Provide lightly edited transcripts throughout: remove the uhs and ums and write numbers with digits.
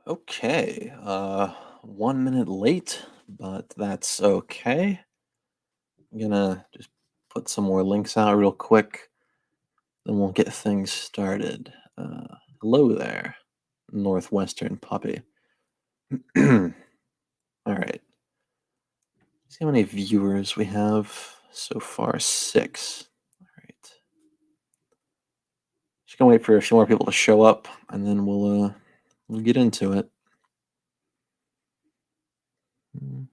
Okay, 1 minute late, but that's okay. I'm gonna just put some more links out real quick, then we'll get things started. Hello there, Northwestern puppy. All right, see how many viewers we have so far. 6. All right, just gonna wait for a few more people to show up, and then we'll get into it. Mm,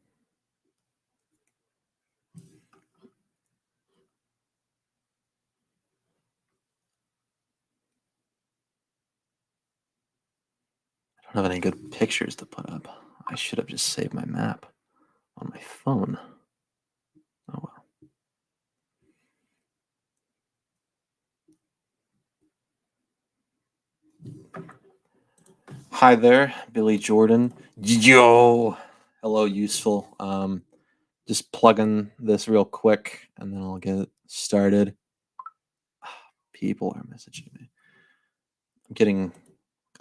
I don't have any good pictures to put up. I should have just saved my map on my phone. Oh well. Hi there, Billy Jordan. Yo, hello, useful. Just plugging this real quick, and then I'll get started. People are messaging me. I'm getting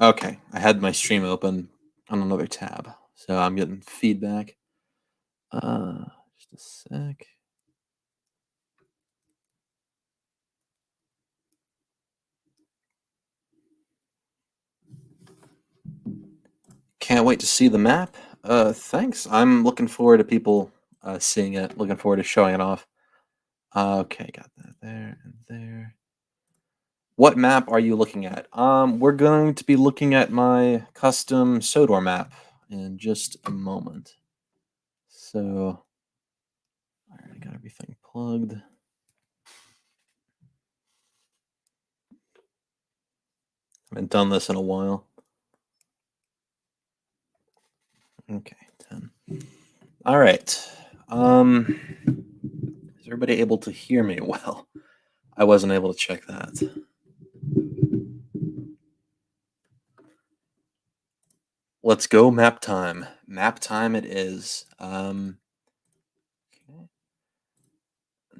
okay. I had my stream open on another tab, so I'm getting feedback. Uh, just a sec. Can't wait to see the map. Thanks. I'm looking forward to people seeing it. Looking forward to showing it off. Okay, got that there and there. What map are you looking at? We're going to be looking at my custom Sodor map in just a moment. So, all right, I got everything plugged. Haven't done this in a while. Okay, 10. All right. Is everybody able to hear me well? I wasn't able to check that. Let's go map time. Map time it is. Okay.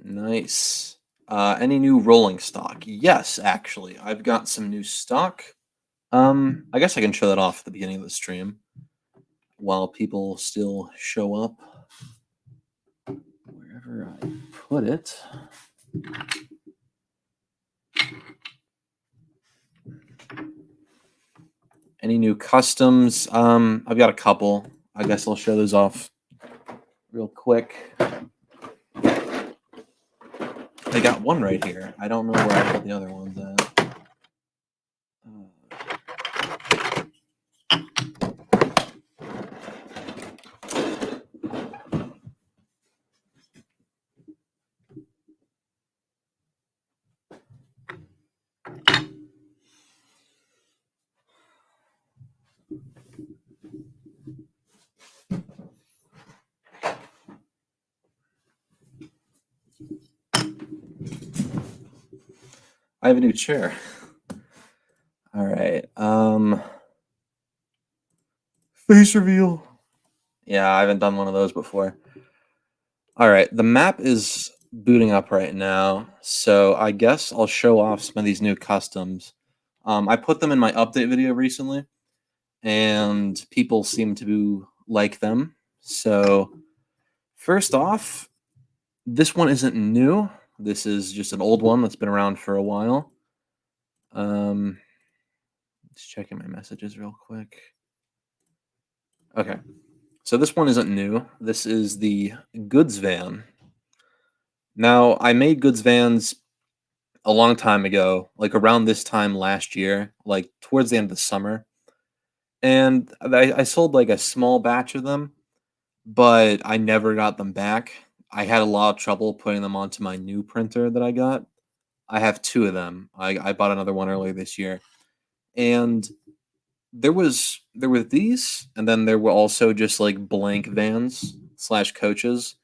Nice. Any new rolling stock? Yes, actually. I've got some new stock. I guess I can show that off at the beginning of the stream while people still show up. Wherever I put it. Any new customs? I've got a couple. I guess I'll show those off real quick. I got one right here. I don't know where I put the other ones at. I have a new chair. All right. Face reveal. Yeah, I haven't done one of those before. All right, the map is booting up right now, so I guess I'll show off some of these new customs. I put them in my update video recently, and people seem to like them. So, first off, this one isn't new. This is just an old one that's been around for a while. Um, just checking my messages real quick. Okay, so this one isn't new. This is the goods van. Now, I made goods vans a long time ago, like around this time last year, like towards the end of the summer. And I sold like a small batch of them, but I never got them back. I had a lot of trouble putting them onto my new printer that I got. I have two of them. I bought another one earlier this year. And there were these, and then there were also just like blank vans slash coaches.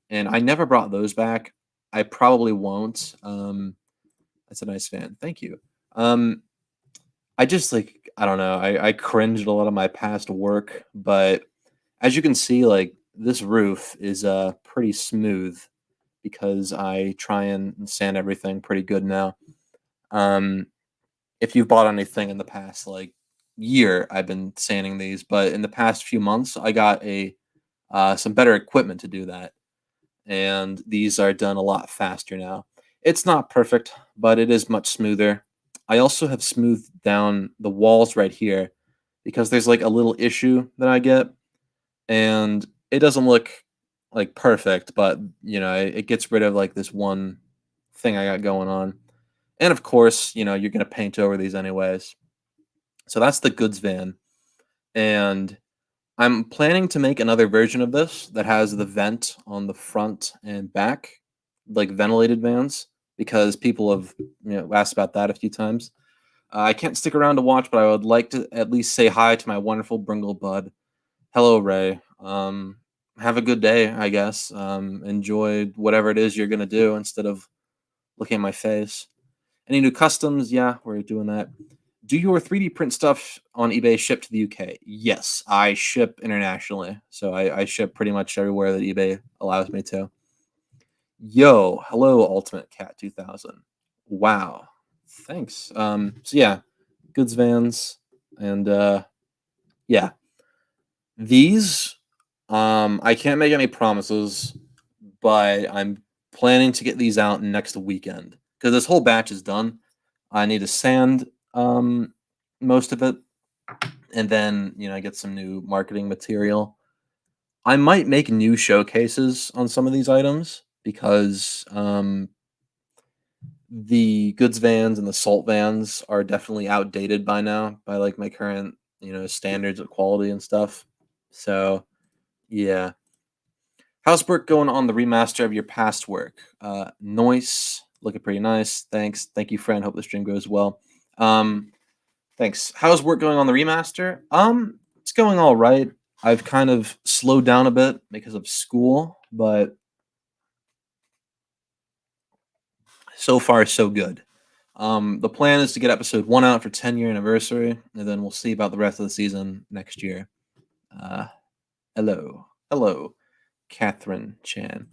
And I never brought those back. I probably won't. That's a nice fan. Thank you. Um, I just like I don't know. I cringed at a lot of my past work, but as you can see, like this roof is pretty smooth because I try and sand everything pretty good now. Um, if you've bought anything in the past, like year I've been sanding these, but in the past few months I got a some better equipment to do that, and these are done a lot faster now. It's not perfect, but it is much smoother. I also have smoothed down the walls right here because there's like a little issue that I get, and it doesn't look like perfect, but it gets rid of like this one thing I got going on. And of course, you're gonna paint over these anyways. So that's the goods van. And I'm planning to make another version of this that has the vent on the front and back, like ventilated vans, because people have asked about that a few times. I can't stick around to watch, but I would like to at least say hi to my wonderful Bringle bud. Hello, Ray. Have a good day, I guess. Enjoy whatever it is you're gonna do instead of looking at my face. Any new customs? Yeah, we're doing that. Do your 3D print stuff on eBay ship to the UK? Yes, I ship internationally. So I ship pretty much everywhere that eBay allows me to. Yo, hello, Ultimate Cat 2000. Wow. Thanks. So yeah, goods vans and yeah. These I can't make any promises, but I'm planning to get these out next weekend because this whole batch is done. I need to sand most of it and then get some new marketing material. I might make new showcases on some of these items because the goods vans and the salt vans are definitely outdated by now by like my current standards of quality and stuff. So yeah. How's work going on the remaster of your past work? Noise, looking pretty nice. Thanks. Thank you, friend. Hope the stream goes well. Thanks. How's work going on the remaster? It's going all right. I've kind of slowed down a bit because of school, but so far so good. The plan is to get episode 1 out for 10-year anniversary, and then we'll see about the rest of the season next year. Uh, hello, Catherine Chan.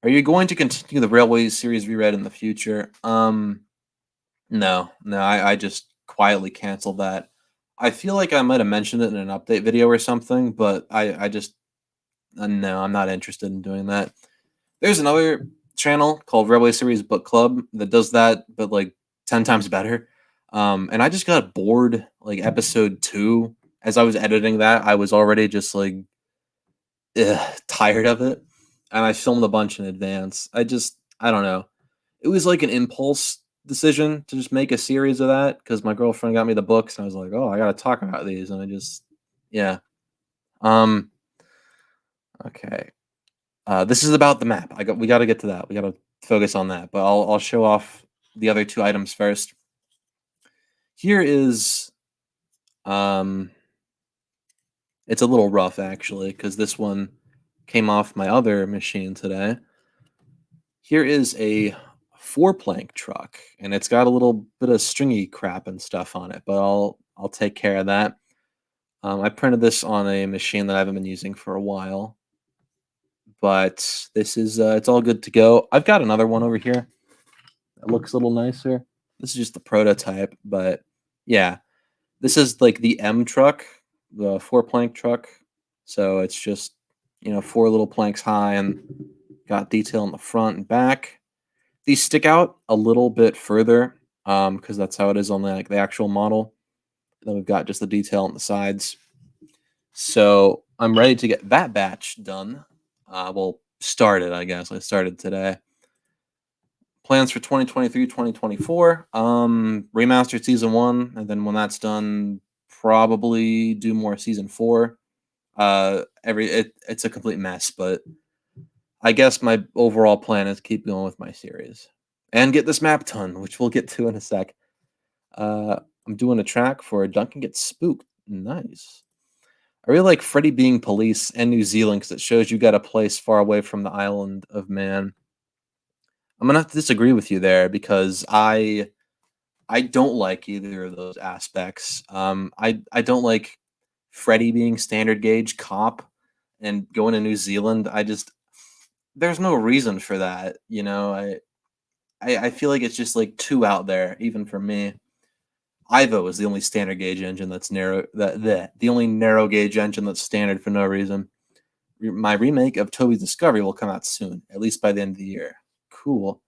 Are you going to continue the Railway series reread in the future? No, I just quietly canceled that. I feel like I might have mentioned it in an update video or something, but I just no, I'm not interested in doing that. There's another channel called Railway Series Book Club that does that, but like 10 times better. And I just got bored like episode 2. As I was editing that, I was already just like tired of it, and I filmed a bunch in advance. I don't know. It was like an impulse decision to just make a series of that because my girlfriend got me the books, and I was like, "Oh, I gotta talk about these," and yeah. Um, okay. This is about the map. We got to get to that. We got to focus on that. But I'll show off the other 2 items first. Here is it's a little rough actually because this one came off my other machine today. Here is a 4-plank truck, and it's got a little bit of stringy crap and stuff on it, but I'll take care of that. I printed this on a machine that I haven't been using for a while, but this is it's all good to go. I've got another one over here that looks a little nicer. This is just the prototype, but yeah, this is like the M truck, the 4-plank truck. So it's just 4 little planks high and got detail in the front and back. These stick out a little bit further because that's how it is on the actual model. Then we've got just the detail on the sides. So I'm ready to get that batch done. Well, started, I guess. I started today. Plans for 2023, 2024. Remastered season 1, and then when that's done, probably do more season 4. It's a complete mess, but I guess my overall plan is keep going with my series and get this map done, which we'll get to in a sec. I'm doing a track for Duncan Gets Spooked. Nice. I really like Freddy being police and New Zealand because it shows you got a place far away from the island of man. I'm gonna have to disagree with you there because I don't like either of those aspects. I don't like Freddy being standard gauge cop and going to New Zealand. There's no reason for that. I feel like it's just like too out there, even for me. Ivo is the only standard gauge engine that's narrow. The only narrow gauge engine that's standard for no reason. My remake of Toby's Discovery will come out soon, at least by the end of the year. Cool.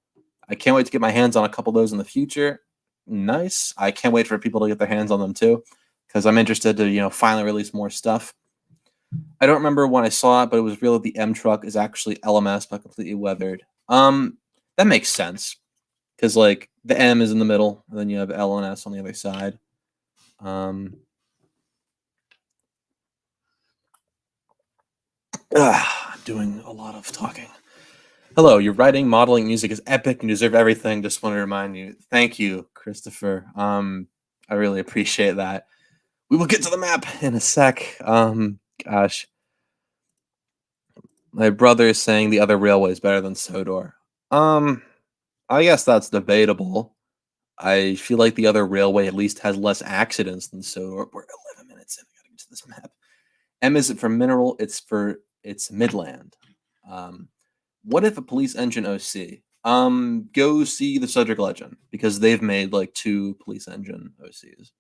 I can't wait to get my hands on a couple of those in the future. Nice. I can't wait for people to get their hands on them too, because I'm interested to finally release more stuff. I don't remember when I saw it, but it was real that the M truck is actually LMS but completely weathered. That makes sense because like the M is in the middle, and then you have L and S on the other side. I'm doing a lot of talking. Hello, your writing, modeling, music is epic and you deserve everything. Just want to remind you. Thank you, Christopher. I really appreciate that. We will get to the map in a sec. Gosh. My brother is saying the other railway is better than Sodor. I guess that's debatable. I feel like the other railway at least has less accidents than Sodor. We're 11 minutes in. I gotta get to this map. M isn't for mineral, it's Midland. What if a police engine OC? Go see the Subject Legend because they've made like 2 police engine OCs.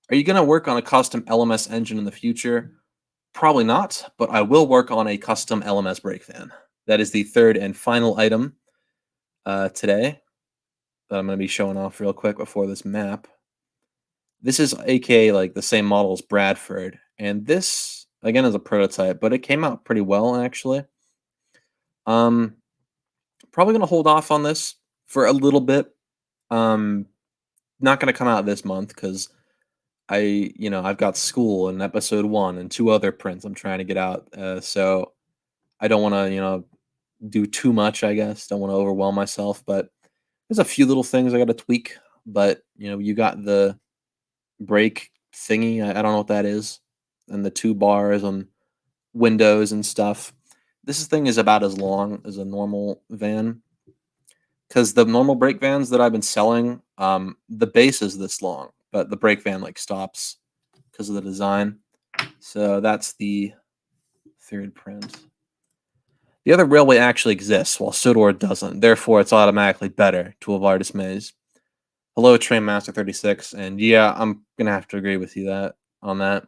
Are you gonna work on a custom LMS engine in the future? Probably not, but I will work on a custom LMS brake fan. That is the third and final item today that I'm going to be showing off real quick before this map. This is aka like the same model as Bradford, and this again is a prototype, but it came out pretty well actually. Probably going to hold off on this for a little bit. Not going to come out this month because I've got school and episode 1 and 2 other prints I'm trying to get out. So I don't want to, do too much, I guess. Don't want to overwhelm myself, but there's a few little things I got to tweak. But, you got the brake thingy. I don't know what that is. And the 2 bars on windows and stuff. This thing is about as long as a normal van. Because the normal brake vans that I've been selling, the base is this long, but the brake van like stops because of the design. So that's the third print. The other railway actually exists, while Sodor doesn't. Therefore, it's automatically better, to our dismays. Hello, Trainmaster 36, and yeah, I'm gonna have to agree with you on that.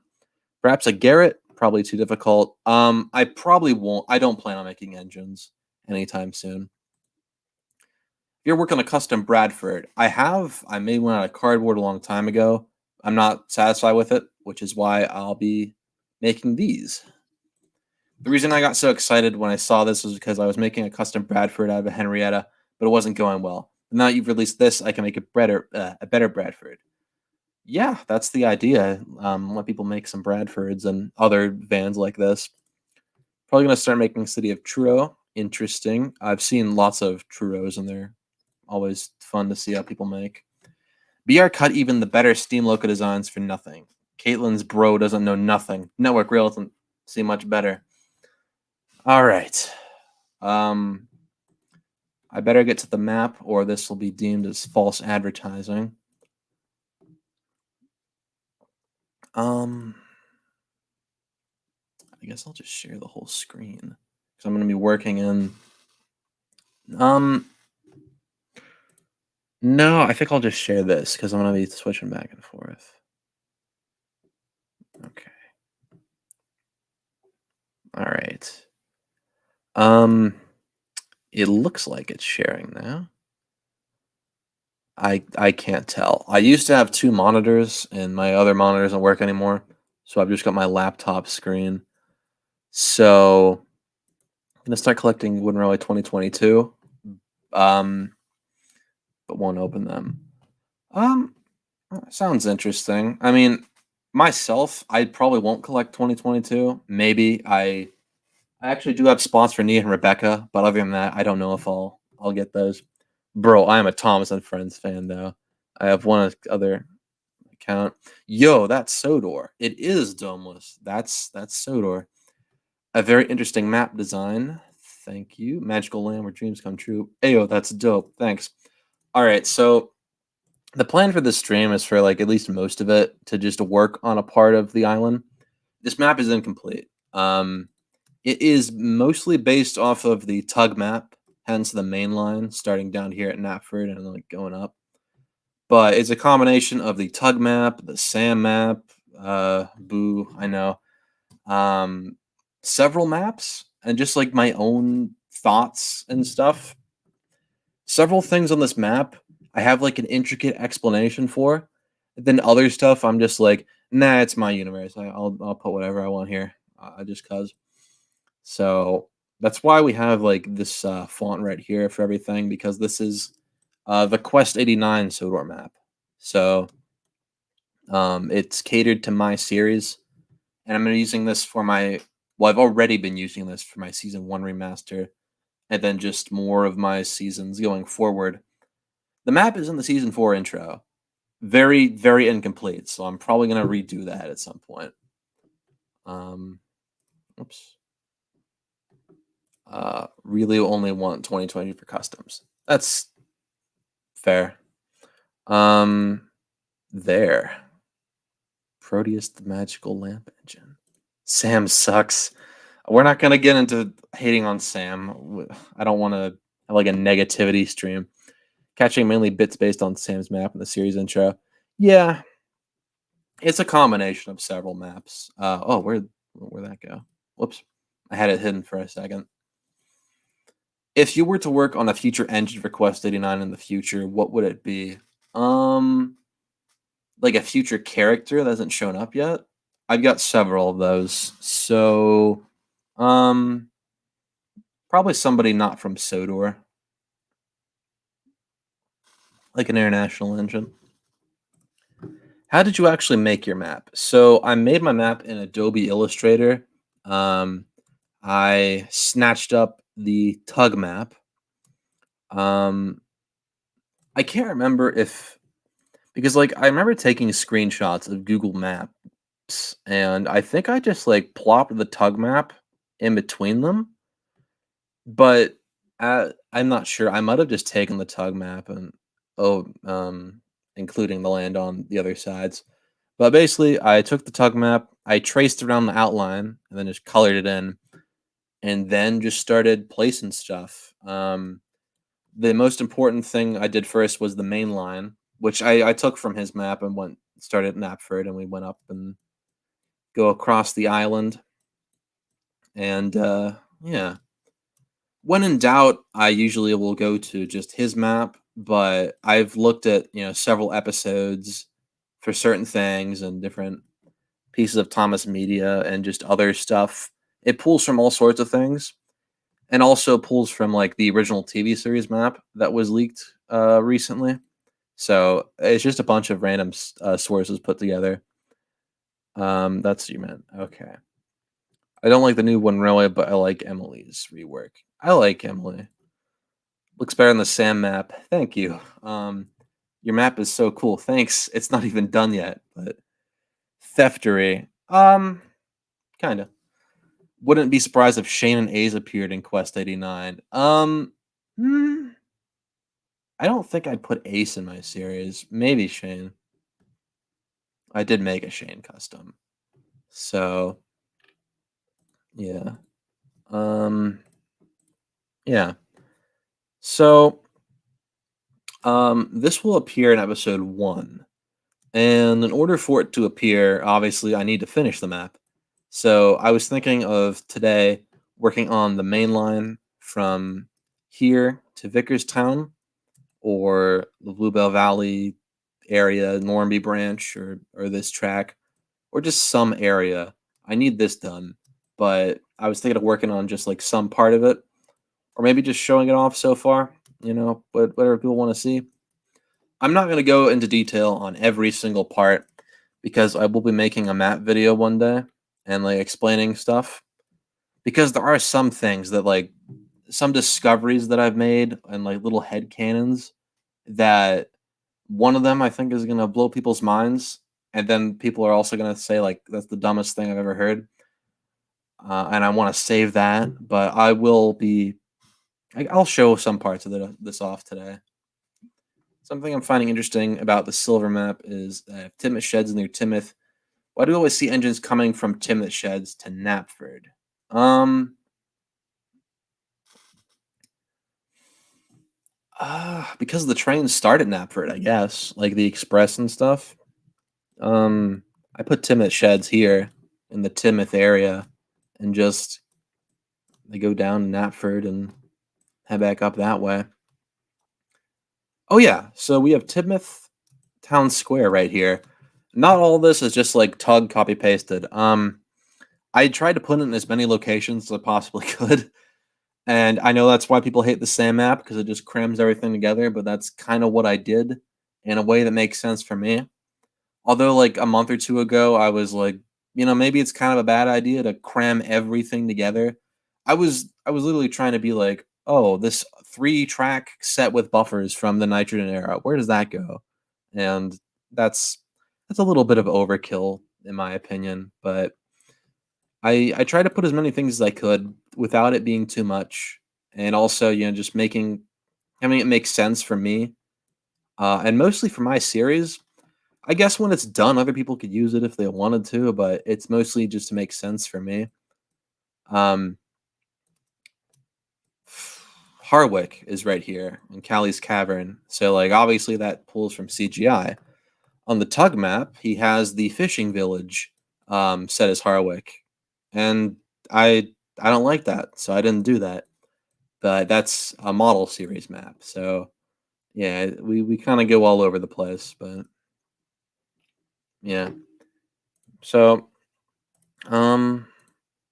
Perhaps a Garrett, probably too difficult. I probably won't. I don't plan on making engines anytime soon. If you're working on a custom Bradford, I made one out of cardboard a long time ago. I'm not satisfied with it, which is why I'll be making these. The reason I got so excited when I saw this was because I was making a custom Bradford out of a Henrietta, but it wasn't going well. And now you've released this, I can make a better Bradford. Yeah, that's the idea. Let people make some Bradfords and other vans like this. Probably going to start making City of Truro. Interesting. I've seen lots of Truros and they're always fun to see how people make. BR cut even the better Steam Loco designs for nothing. Caitlin's bro doesn't know nothing. Network Rail doesn't see much better. All right. I better get to the map or this will be deemed as false advertising. I guess I'll just share the whole screen because I'm going to be working in. No, I think I'll just share this because I'm going to be switching back and forth. Okay. All right. It looks like it's sharing now. I can't tell. I used to have 2 monitors and my other monitor doesn't work anymore. So I've just got my laptop screen. So I'm gonna start collecting Wooden Railway 2022. But won't open them. Sounds interesting. I mean, myself, I probably won't collect 2022. Maybe I actually do have spots for Nia and Rebecca, but other than that, I don't know if I'll get those. Bro, I am a Thomas and Friends fan though. I have one other account. Yo, that's Sodor. It is domeless. That's Sodor. A very interesting map design. Thank you. Magical land where dreams come true. Ayo, that's dope. Thanks. All right, so the plan for this stream is for like at least most of it to just work on a part of the island. This map is incomplete. It is mostly based off of the tug map, hence the main line starting down here at Knapford and like going up. but it's a combination of the Tug map, the Sam map, boo, I know, um, several maps, and just like my own thoughts and stuff. Several things on this map I have like an intricate explanation for. Then other stuff I'm just like, nah, it's my universe. I'll put whatever I want here, just cause. So that's why we have like this font right here for everything because this is the Quest 89 Sodor map. So it's catered to my series, and I'm using this for my. Well, I've already been using this for my season one remaster, and then just more of my seasons going forward. The map is in the season four intro. Very, very incomplete, so I'm probably gonna redo that at some point. Um, oops. Really only want 2020 for customs. That's fair. Um, there. Proteus the magical lamp engine. Sam sucks. We're not gonna get into hating on Sam. I don't want to have like a negativity stream. Catching mainly bits based on Sam's map in the series intro. Yeah, it's a combination of several maps. Oh, where'd that go? Whoops, I had it hidden for a second. If you were to work on a future engine for Quest 89 in the future, what would it be? Um, like a future character that hasn't shown up yet. I've got several of those. So, um, probably somebody not from Sodor, like an international engine. How did you actually make your map? So I made my map in Adobe Illustrator. Um, I snatched up the Tug map. Um, I can't remember if because like I remember taking screenshots of Google Maps, and I think I just like plopped the Tug map in between them. But I'm not sure. I might have just taken the Tug map and oh, including the land on the other sides. But basically, I took the Tug map, I traced around the outline, and then just colored it in, and then just started placing stuff. The most important thing I did first was the main line, which I took from his map and went started at Knapford, and we went up and go across the island. And yeah, when in doubt, I usually will go to just his map. But I've looked at several episodes for certain things and different pieces of Thomas Media and just other stuff. It pulls from all sorts of things, and also pulls from like the original TV series map that was leaked recently. So it's just a bunch of random sources put together. That's what you meant. Okay. I don't like the new one really, but I like Emily's rework. I like Emily. Looks better on the Sam map. Thank you. Your map is so cool. Thanks. It's not even done yet, but theftery. Kind of. Wouldn't be surprised if Shane and A's appeared in Quest 89. Hmm, I don't think I'd put Ace in my series. Maybe Shane. I did make a Shane custom. So, yeah. Um, yeah. So, this will appear in episode 1. And in order for it to appear, obviously I need to finish the map. So, I was thinking of today working on the main line from here to Vickerstown or the Bluebell Valley area, Normanby branch, or this track, or just some area. I need this done, but I was thinking of working on just like some part of it, or maybe just showing it off so far. But whatever people want to see. I'm not going to go into detail on every single part because I will be making a map video one day and like explaining stuff. Because there are some things that like some discoveries that I've made and like little head canons that one of them I think is gonna blow people's minds, and then people are also gonna say like that's the dumbest thing I've ever heard, and I want to save that. But I will be. I'll show some parts of this off today. Something I'm finding interesting about the silver map is that Timoth Sheds near Timoth. Why do we always see engines coming from Timoth Sheds to Knapford? Um, Because the trains start at Knapford, I guess, like the express and stuff. Um, I put Timoth Sheds here in the Timoth area, and just they go down to Knapford and head back up that way. Oh yeah, so we have Timoth Town Square right here. Not all this is just like Tug copy pasted. I tried to put it in as many locations as I possibly could, and I know that's why people hate the SAM app because it just crams everything together. But that's kind of what I did in a way that makes sense for me. Although, like a month or two ago, I was like, maybe it's kind of a bad idea to cram everything together. I was literally trying to be like, oh, this 3 track set with buffers from the Nitrogen era, where does that go? And that's that's a little bit of overkill in my opinion, but I tried to put as many things as I could without it being too much, and also just having it make sense for me, and mostly for my series. I guess when it's done, other people could use it if they wanted to, but it's mostly just to make sense for me. Um, Harwick is right here in Callie's Cavern, so like obviously that pulls from CGI. On the Tug map, he has the fishing village set as Harwick, and I I don't like that, so I didn't do that. But that's a model series map, so yeah, we kind of go all over the place, but yeah. So um,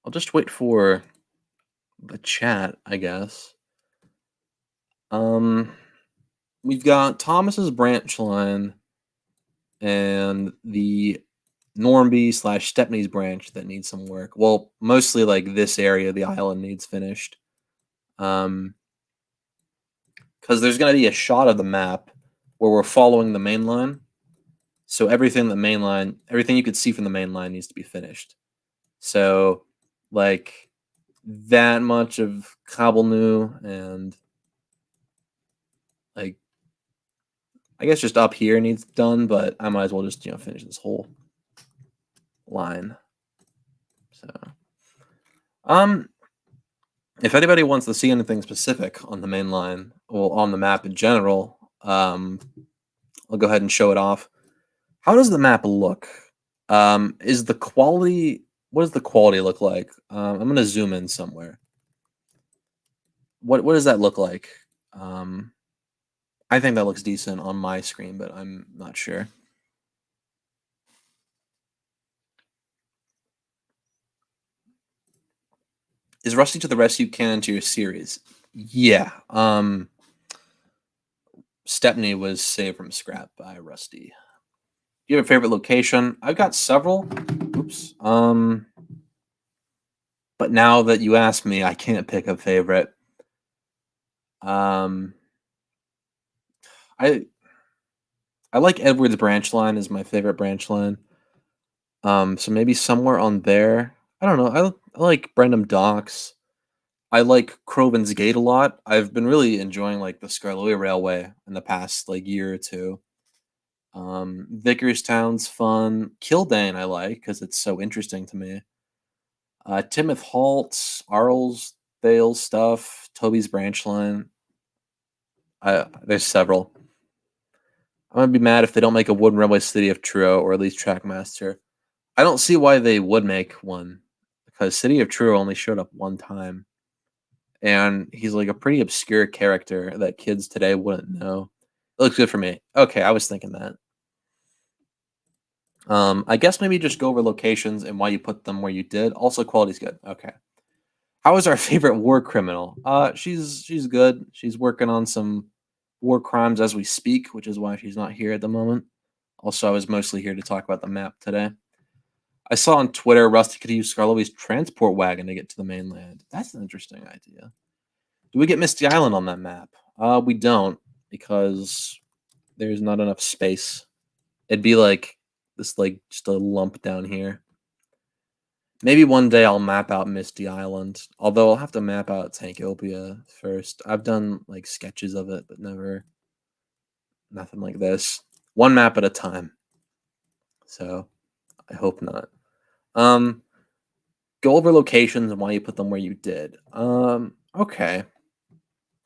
I'll just wait for the chat, I guess. Um, we've got Thomas's branch line and the Normby slash Stepney's branch that needs some work. Well, mostly like this area, the island needs finished. Um, because there's gonna be a shot of the map where we're following the main line. So everything you could see from the main line needs to be finished. So, like that much of Cobble New and like I guess just up here needs done, but I might as well just finish this whole line. So, um, if anybody wants to see anything specific on the main line, well, on the map in general, I'll go ahead and show it off. How does the map look? Is the quality? What does the quality look like? I'm gonna zoom in somewhere. What does that look like? Um, I think that looks decent on my screen, but I'm not sure. Is Rusty to the Rescue canon to your series? Yeah. Stepney was saved from scrap by Rusty. Do you have a favorite location? I've got several. Oops. But now that you ask me, I can't pick a favorite. Um, I I like Edward's branch line is my favorite branch line. So maybe somewhere on there. I don't know. I like Brendam Docks. I like Crovan's Gate a lot. I've been really enjoying like the Skarloey Railway in the past like year or two. Vickerstown's fun. Kildane I like because it's so interesting to me. Timoth Halt, Arlesdale stuff, Toby's branch line. There's several. I'm gonna be mad if they don't make a Wooden Railway City of Truro or at least Trackmaster. I don't see why they would make one because City of Truro only showed up one time, and he's like a pretty obscure character that kids today wouldn't know. It looks good for me. Okay, I was thinking that. I guess maybe just go over locations and why you put them where you did. Also, quality's good. Okay. How is our favorite war criminal? She's good. She's working on some war crimes as we speak, which is why she's not here at the moment. Also, I was mostly here to talk about the map today. I saw on Twitter Rusty could use Skarloey's transport wagon to get to the mainland. That's an interesting idea. Do we get Misty Island on that map? We don't because there's not enough space. It'd be like this, like just a lump down here. Maybe one day I'll map out Misty Island. Although I'll have to map out Tankopia first. I've done like sketches of it, but nothing like this. One map at a time. So I hope not. Um, Go over locations and why you put them where you did. Okay.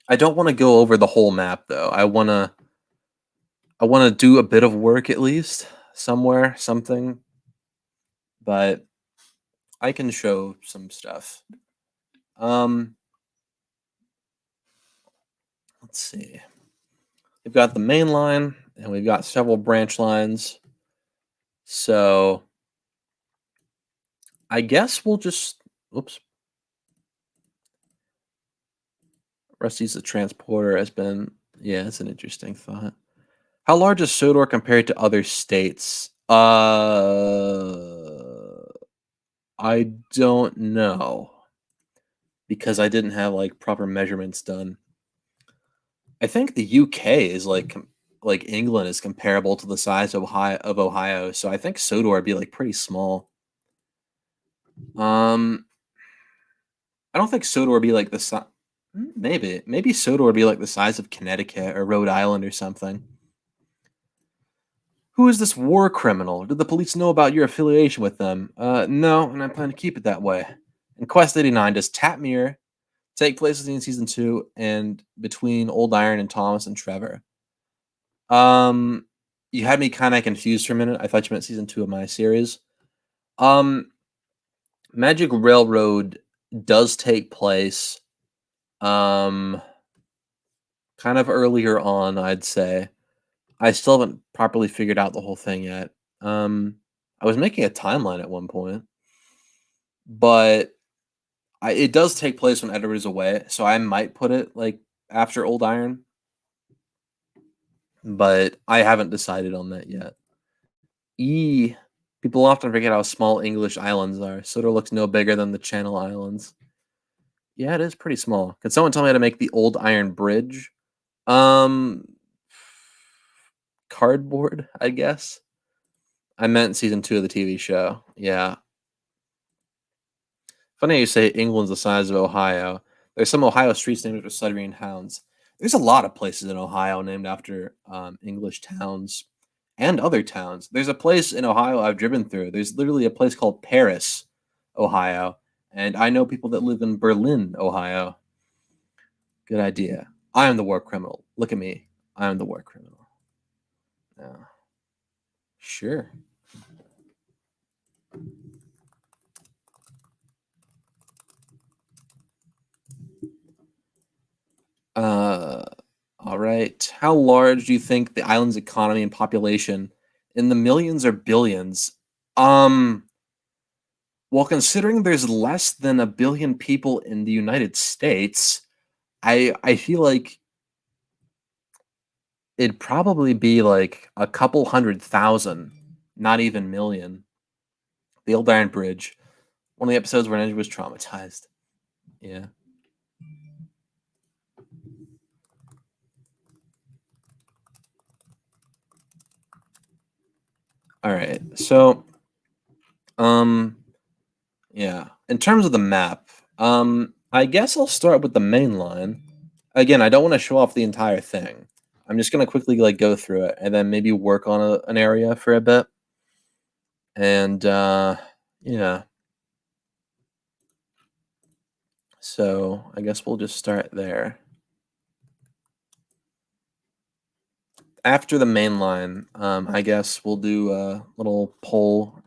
I don't want to go over the whole map though. I want to do a bit of work at least somewhere, something, but I can show some stuff. Um, let's see. We've got the main line and we've got several branch lines. So I guess we'll just oops. Rusty's the transporter has been yeah, that's an interesting thought. How large is Sodor compared to other states? I don't know because I didn't have like proper measurements done. I think the UK is like England is comparable to the size of Ohio, so I think Sodor would be like pretty small. Um, I don't think Sodor would be like the size. Maybe Sodor would be like the size of Connecticut or Rhode Island or something. Who is this war criminal? Did the police know about your affiliation with them? No, and I plan to keep it that way. In Quest 89, does Tatmir take place in season 2 and between Old Iron and Thomas and Trevor? Um, you had me kind of confused for a minute. I thought you meant season 2 of my series. Um, Magic Railroad does take place um kind of earlier on, I'd say. I still haven't properly figured out the whole thing yet. Um, I was making a timeline at one point, but it does take place when Edward is away, so I might put it like after Old Iron, but I haven't decided on that yet. E. People often forget how small English islands are. Sodor looks no bigger than the Channel Islands. Yeah, it is pretty small. Could someone tell me how to make the Old Iron Bridge? Um, cardboard, I guess. I meant season 2 of the TV show. Yeah. Funny you say England's the size of Ohio. There's some Ohio streets named after submarine hounds. There's a lot of places in Ohio named after English towns and other towns. There's a place in Ohio I've driven through. There's literally a place called Paris, Ohio. And I know people that live in Berlin, Ohio. Good idea. I am the war criminal. Look at me. I am the war criminal. Yeah. Sure. Uh, all right. How large do you think the island's economy and population in the millions or billions? Um, well, considering there's less than a billion people in the United States, I feel like it'd probably be like a couple 100,000, not even million. The Old Iron Bridge, one of the episodes where Ninja was traumatized. Yeah. All right. So, um, yeah. In terms of the map, I guess I'll start with the main line. Again, I don't want to show off the entire thing. I'm just gonna quickly like go through it and then maybe work on an area for a bit. And yeah. So I guess we'll just start there. After the main line, I guess we'll do a little poll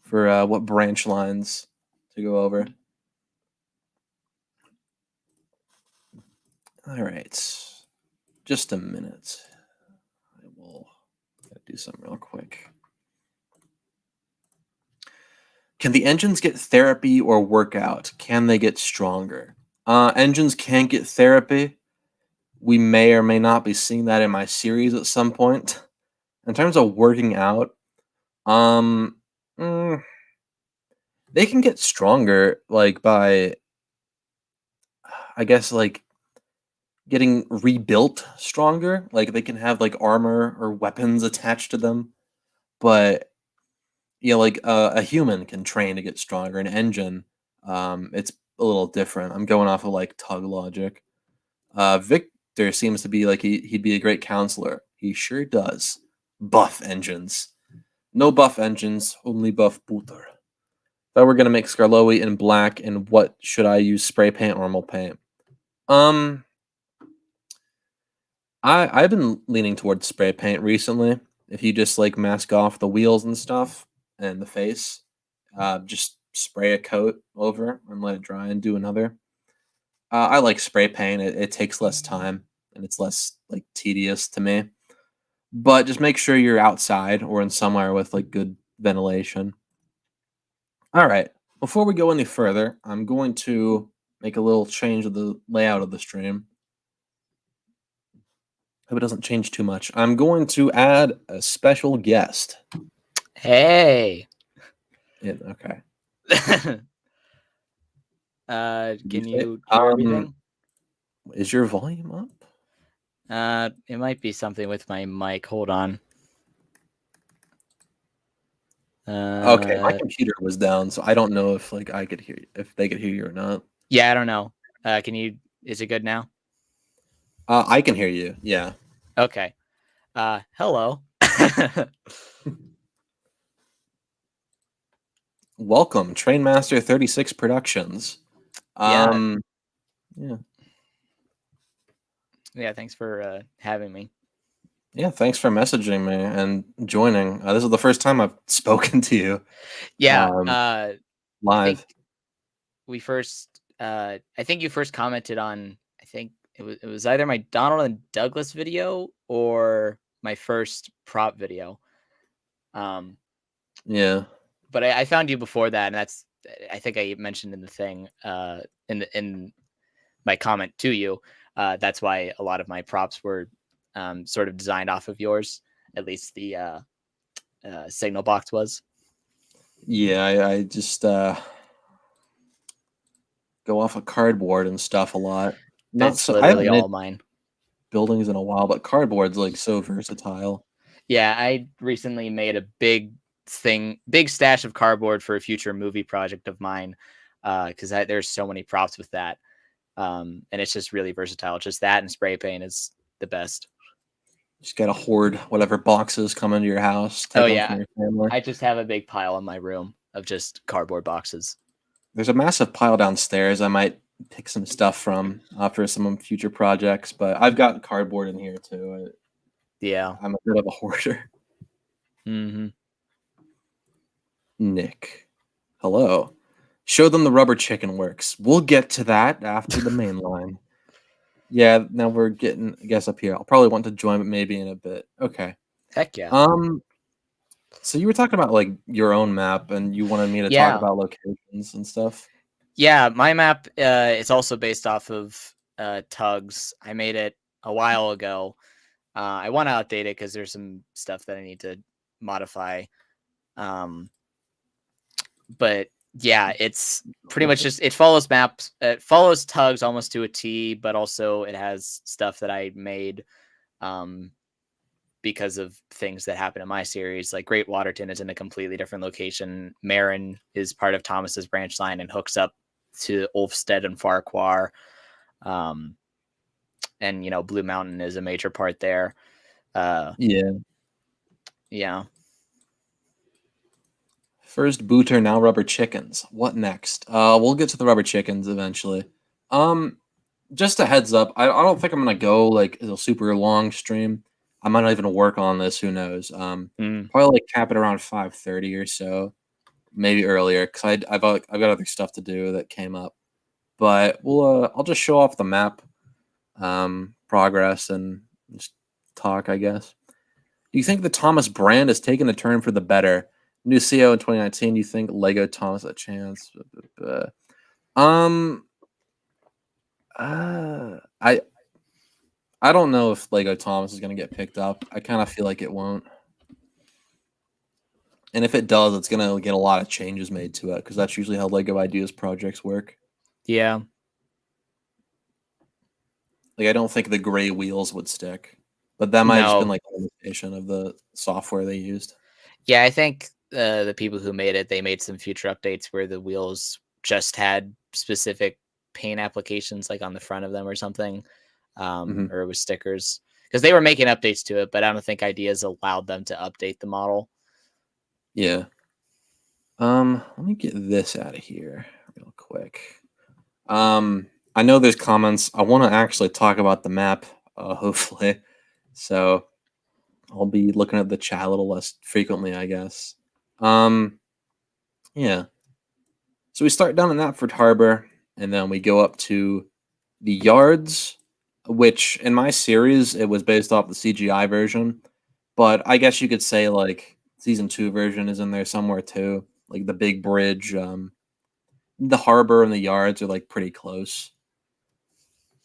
for what branch lines to go over. All right. Just a minute. I will do something real quick. Can the engines get therapy or workout? Can they get stronger? Engines can get therapy. We may or may not be seeing that in my series at some point. In terms of working out, um, mm, they can get stronger, like by, I guess, like getting rebuilt stronger. Like they can have like armor or weapons attached to them, but like a human can train to get stronger. An engine, it's a little different. I'm going off of like tug logic. Victor seems to be like he'd be a great counselor. He sure does. Buff engines. No buff engines, only buff booter. If I were gonna make Skarloey in black, and what should I use? Spray paint or normal paint? Um, I've been leaning towards spray paint recently. If you just like mask off the wheels and stuff and the face, just spray a coat over and let it dry and do another. I like spray paint. It takes less time and it's less like tedious to me. But just make sure you're outside or in somewhere with like good ventilation. All right. Before we go any further, I'm going to make a little change of the layout of the stream. Hope it doesn't change too much. I'm going to add a special guest. Hey. Yeah, okay. Can you hear everything? Is your volume up? It might be something with my mic. Hold on. Okay, my computer was down, so I don't know if like I could hear you, if they could hear you or not. Yeah, I don't know. Can you? Is it good now? I can hear you. Yeah. Okay. Hello. Welcome, Trainmaster 36 Productions. Yeah. Yeah. Yeah. Thanks for having me. Yeah, thanks for messaging me and joining. This is the first time I've spoken to you. Yeah. Live. I think we first. I think you first commented on. I think it was either my Donald and Douglas video or my first prop video. Yeah. But I found you before that, and that's I think I mentioned in the thing in my comment to you. That's why a lot of my props were sort of designed off of yours. At least the signal box was. Yeah, I just go off of cardboard and stuff a lot. That's I haven't literally made all mine. buildings in a while, but cardboard's like so versatile. Yeah, I recently made a big stash of cardboard for a future movie project of mine, because there's so many props with that, and it's just really versatile. Just that and spray paint is the best. Just gotta hoard whatever boxes come into your house. Take them from your family. I just have a big pile in my room of just cardboard boxes. There's a massive pile downstairs. I might pick some stuff from for some future projects, but I've got cardboard in here too. Yeah, I'm a bit of a hoarder. Mm-hmm. Nick, hello. Show them the rubber chicken works. We'll get to that after the main line. Yeah, now we're getting I guess up here. I'll probably want to join, but maybe in a bit. Okay. Heck yeah. So you were talking about like your own map, and you wanted me to talk about locations and stuff. Yeah, my map is also based off of Tugs. I made it a while ago. I want to update it because there's some stuff that I need to modify. But yeah, it's pretty much just it follows maps. It follows Tugs almost to a T, but also it has stuff that I made because of things that happen in my series. Like Great Waterton is in a completely different location. Marin is part of Thomas's branch line and hooks up to Ulfstead and Farquhar. And Blue Mountain is a major part there. Yeah. First booter, now rubber chickens. What next? We'll get to the rubber chickens eventually. Just a heads up, I don't think I'm gonna go like a super long stream. I might not even work on this. Who knows? Probably like cap it around 5:30 or so, maybe earlier, because I've got other stuff to do that came up. But I'll just show off the map, progress, and just talk, I guess. Do you think the Thomas brand has taken a turn for the better? New CEO in 2019. Do you think Lego Thomas a chance? I don't know if Lego Thomas is going to get picked up. I kind of feel like it won't. And if it does, it's going to get a lot of changes made to it because that's usually how Lego Ideas projects work. Yeah. Like, I don't think the gray wheels would stick, but that might have just been like a limitation of the software they used. Yeah, I think the people who made it, they made some future updates where the wheels just had specific paint applications like on the front of them or something. Or it was stickers because they were making updates to it, but I don't think Ideas allowed them to update the model. Yeah. Let me get this out of here real quick. I know there's comments. I want to actually talk about the map, hopefully. So I'll be looking at the chat a little less frequently, I guess. Yeah. So we start down in Knapford Harbor, and then we go up to the yards, which in my series it was based off the CGI version, but I guess you could say like season 2 version is in there somewhere too. Like the big bridge, the harbor and the yards are like pretty close.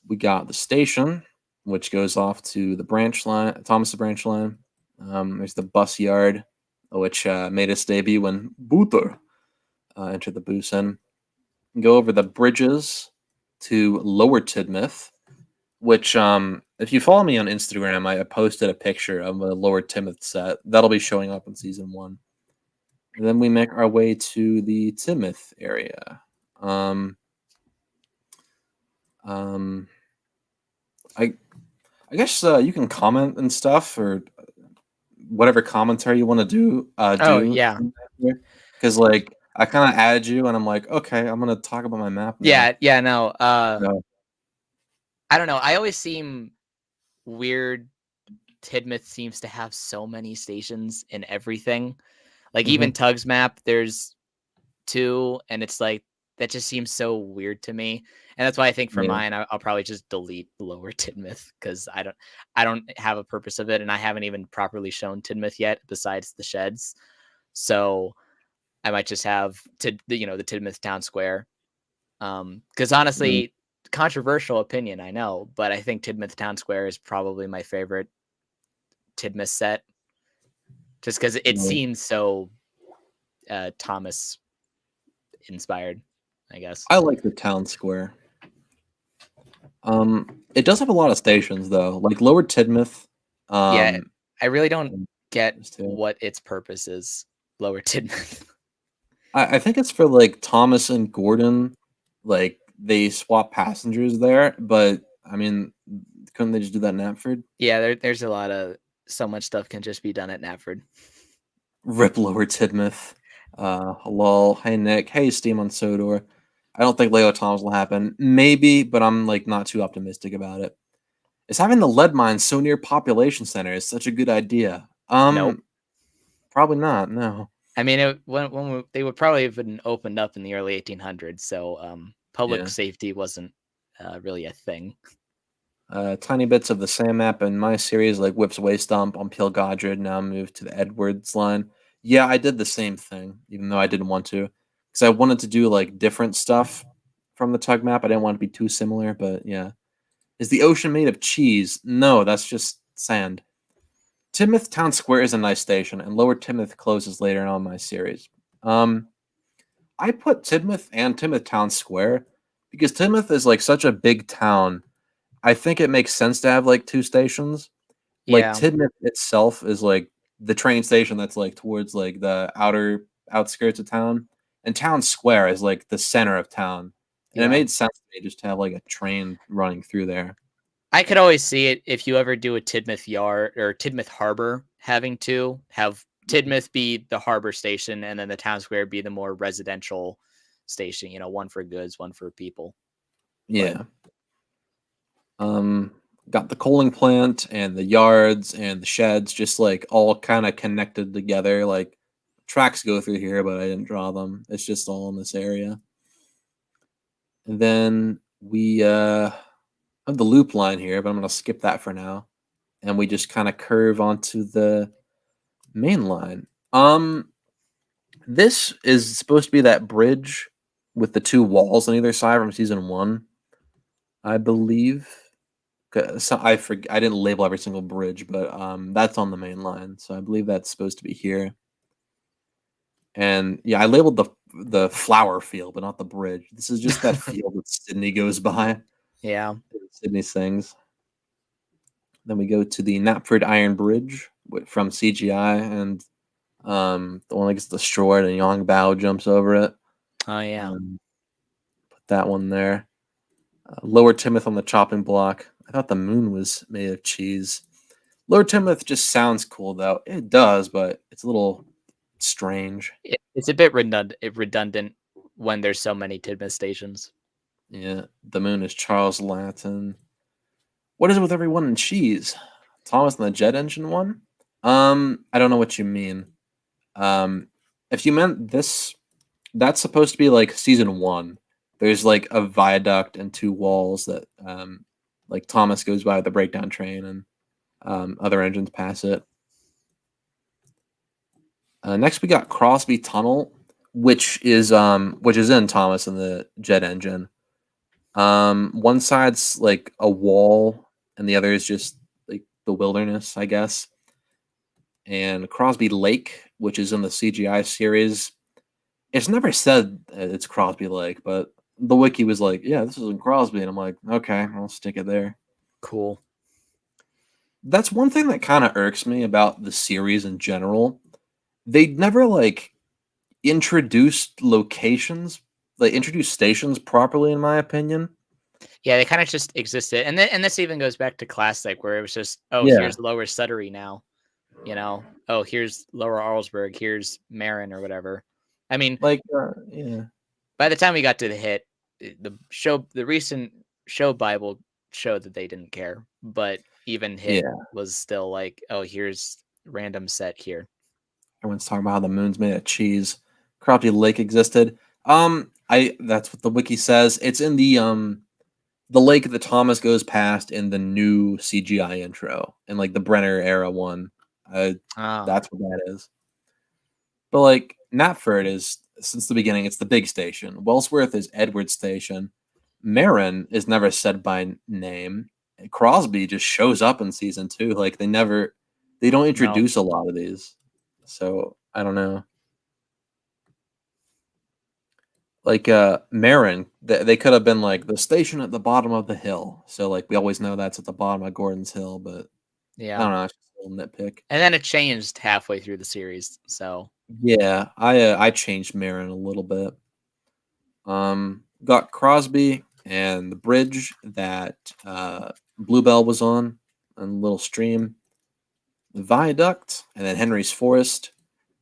We got the station, which goes off to the branch line, Thomas the branch line. There's the bus yard, which made its debut when Buther entered the Busan. Go over the bridges to Lower Tidmouth, which, if you follow me on Instagram, I posted a picture of a Lower Tidmouth set. That'll be showing up in season 1. And then we make our way to the Tidmouth area. Um, um, I I guess you can comment and stuff or whatever commentary you want to do. Oh yeah, Because like I kind of added you, and I'm like, okay, I'm gonna talk about my map now. yeah. No, No. I don't know. I always seem weird. Tidmouth seems to have so many stations in everything. Like even Tug's map, there's 2, and it's like that just seems so weird to me. And that's why I think for Yeah. mine, I'll probably just delete Lower Tidmouth because I don't have a purpose of it, and I haven't even properly shown Tidmouth yet, besides the sheds. So I might just have the Tidmouth Town Square. Because honestly, controversial opinion, I know, but I think Tidmouth Town Square is probably my favorite Tidmouth set, just because it seems so Thomas inspired, I guess. I like the town square. It does have a lot of stations though, like Lower Tidmouth. Yeah, I really don't get what its purpose is. Lower Tidmouth. I think it's for like Thomas and Gordon, like they swap passengers there, but I mean, couldn't they just do that in Knapford? Yeah, there's a lot of so much stuff can just be done at Knapford. Rip Lower Tidmouth. Lol. Hey Nick. Hey Steam on Sodor. I don't think Leo Thomas will happen. Maybe, but I'm like not too optimistic about it. Is having the lead mine so near population center is such a good idea? Nope. Probably not. No. I mean, they would probably have been opened up in the early 1800s, so public safety wasn't really a thing. Tiny bits of the same map in my series, like Whip's Way Stomp on Peel Godred, now moved to the Edwards line. Yeah, I did the same thing, even though I didn't want to, because I wanted to do like different stuff from the Tug map. I didn't want it to be too similar, but yeah. Is the ocean made of cheese? No, that's just sand. Tidmouth Town Square is a nice station, and Lower Tidmouth closes later on in my series. I put Tidmouth and Tidmouth Town Square because Tidmouth is like such a big town. I think it makes sense to have like 2 stations. Like Yeah. Tidmouth itself is like the train station that's like towards like the outer outskirts of town, and Town Square is like the center of town. And it made sense to me just to have like a train running through there. I could always see it if you ever do a Tidmouth Yard or Tidmouth Harbor, having to have Tidmouth be the harbor station and then the town square be the more residential station, one for goods, one for people. Yeah. Got the coaling plant and the yards and the sheds just like all kind of connected together. Like tracks go through here, but I didn't draw them. It's just all in this area. And then we have the loop line here, but I'm gonna skip that for now. And we just kind of curve onto the main line. This is supposed to be that bridge with the 2 walls on either side from season 1, I believe. So I didn't label every single bridge, but that's on the main line, so I believe that's supposed to be here. And yeah, I labeled the flower field, but not the bridge. This is just that field that Sydney goes by. Yeah. Sydney sings. Then we go to the Knapford Iron Bridge from CGI, and the one that gets destroyed and Yong Bao jumps over it. Oh yeah. Put that one there. Lower Tidmouth on the chopping block. I thought the moon was made of cheese. Lower Tidmouth just sounds cool, though. It does, but it's a little strange. It's a bit redundant when there's so many Tidmouth stations. Yeah, the moon is Charles Latin. What is it with everyone in cheese? Thomas and the jet engine one? I don't know what you mean. If you meant this, that's supposed to be like season 1. There's like a viaduct and 2 walls that like Thomas goes by with the breakdown train and other engines pass it. Next we got Crosby Tunnel, which is in Thomas and the jet engine. One side's like a wall and the other is just like the wilderness, I guess. And Crosby Lake, which is in the CGI series. It's never said it's Crosby Lake, but the wiki was like, yeah, this is in Crosby. And I'm like, okay, I'll stick it there. Cool. That's one thing that kind of irks me about the series in general. They never like introduced locations, like introduced stations properly, in my opinion. Yeah, they kind of just existed, and this even goes back to Classic, where it was just, oh, Yeah. here's Lower Sudbury now, oh, here's Lower Arlesburg, here's Marin or whatever. I mean, like, yeah. By the time we got to the hit, the recent show Bible showed that they didn't care, but even hit was still like, oh, here's random set here. Everyone's talking about how the moon's made of cheese. Crosby Lake existed. That's what the wiki says. It's in the lake that Thomas goes past in the new CGI intro and like the Brenner era one. That's what that is. But like Knapford is since the beginning, it's the big station. Wellsworth is Edward Station. Marin is never said by name. Crosby just shows up in season 2. Like they don't introduce a lot of these. So I don't know. Like Marin, they could have been like the station at the bottom of the hill. So like we always know that's at the bottom of Gordon's Hill, but yeah, I don't know. It's just a little nitpick. And then it changed halfway through the series. So yeah, I changed Marin a little bit. Got Crosby and the bridge that Bluebell was on a little stream. The viaduct and then Henry's Forest.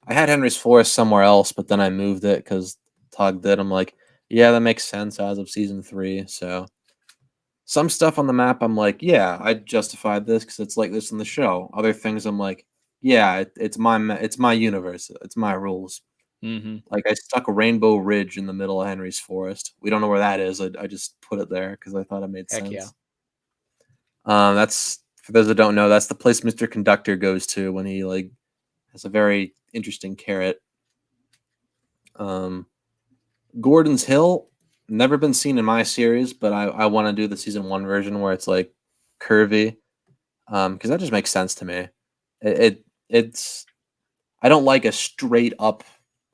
I had Henry's Forest somewhere else, but then I moved it because Tug did. I'm like, yeah, that makes sense as of season 3. So some stuff on the map, I'm like, yeah, I justified this because it's like this in the show. Other things, I'm like, yeah, it's my universe. It's my rules. Mm-hmm. Like I stuck a Rainbow Ridge in the middle of Henry's Forest. We don't know where that is. I just put it there because I thought it made sense. Yeah. That's for those that don't know. That's the place Mr. Conductor goes to when he like has a very interesting carrot. Gordon's Hill, never been seen in my series, but I want to do the season 1 version where it's like curvy, because that just makes sense to me. It's I don't like a straight up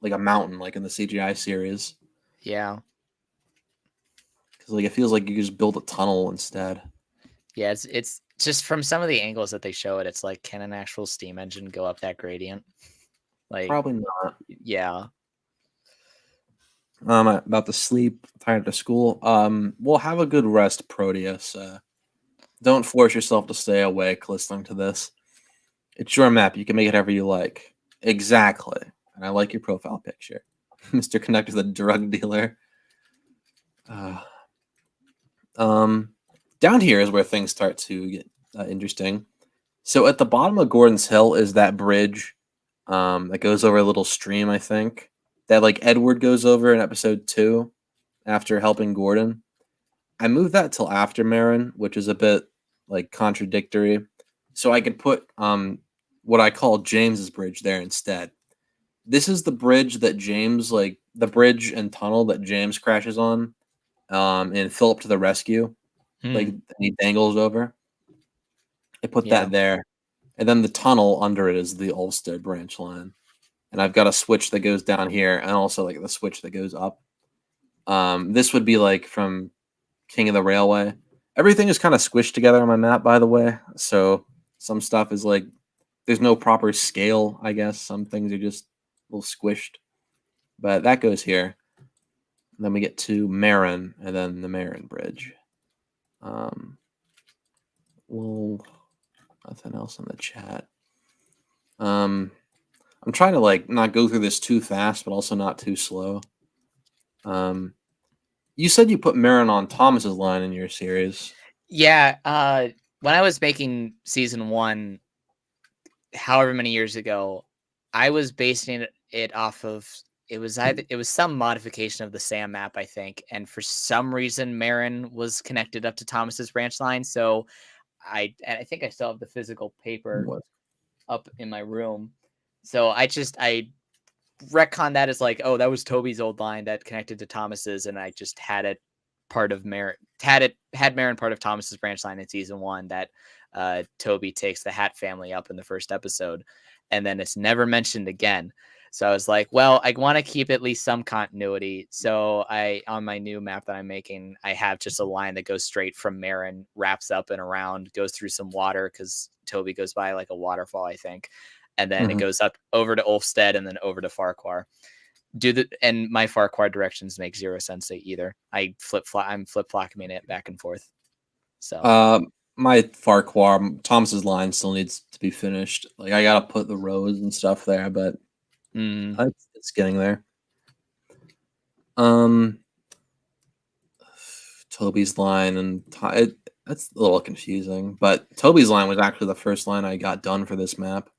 like a mountain like in the CGI series. Yeah, because like it feels like you just build a tunnel instead. Yeah, it's just from some of the angles that they show it, it's like, can an actual steam engine go up that gradient? Like probably not. Yeah. I'm about to sleep, tired to school. We'll have a good rest, Proteus. Don't force yourself to stay awake listening to this. It's your map. You can make it however you like. Exactly. And I like your profile picture. Mr. Conductor, the drug dealer. Down here is where things start to get interesting. So at the bottom of Gordon's Hill is that bridge that goes over a little stream, I think, that like Edward goes over in episode 2 after helping Gordon. I moved that till after Marin, which is a bit like contradictory. So I could put what I call James's bridge there instead. This is the bridge that James, like the bridge and tunnel that James crashes on and Philip to the rescue. Like he dangles over. I put that there. And then the tunnel under it is the Ulster branch line. And I've got a switch that goes down here and also like the switch that goes up. This would be like from King of the Railway. Everything is kind of squished together on my map, by the way. So some stuff is like, there's no proper scale, I guess. Some things are just a little squished. But that goes here. And then we get to Marin and then the Marin Bridge. Well, nothing else in the chat. I'm trying to like not go through this too fast, but also not too slow. You said you put Marin on Thomas's line in your series. Yeah, when I was making season 1, however many years ago, I was basing it off of it was some modification of the Sam map, I think, and for some reason Marin was connected up to Thomas's branch line. So I think I still have the physical paper up in my room. So I retcon that as like, oh, that was Toby's old line that connected to Thomas's, and I just had it part of Marin had Marin part of Thomas's branch line in season 1 that Toby takes the Hat family up in the first episode, and then it's never mentioned again. So I was like, well, I want to keep at least some continuity. So on my new map that I'm making, I have just a line that goes straight from Marin, wraps up and around, goes through some water because Toby goes by like a waterfall, I think. And then it goes up over to Ulfstead and then over to Farquhar. And my Farquhar directions make zero sense either. I'm flip-flopping it back and forth. So my Farquhar Thomas's line still needs to be finished. Like I gotta put the rows and stuff there, but it's getting there. Toby's line and that's a little confusing, but Toby's line was actually the first line I got done for this map.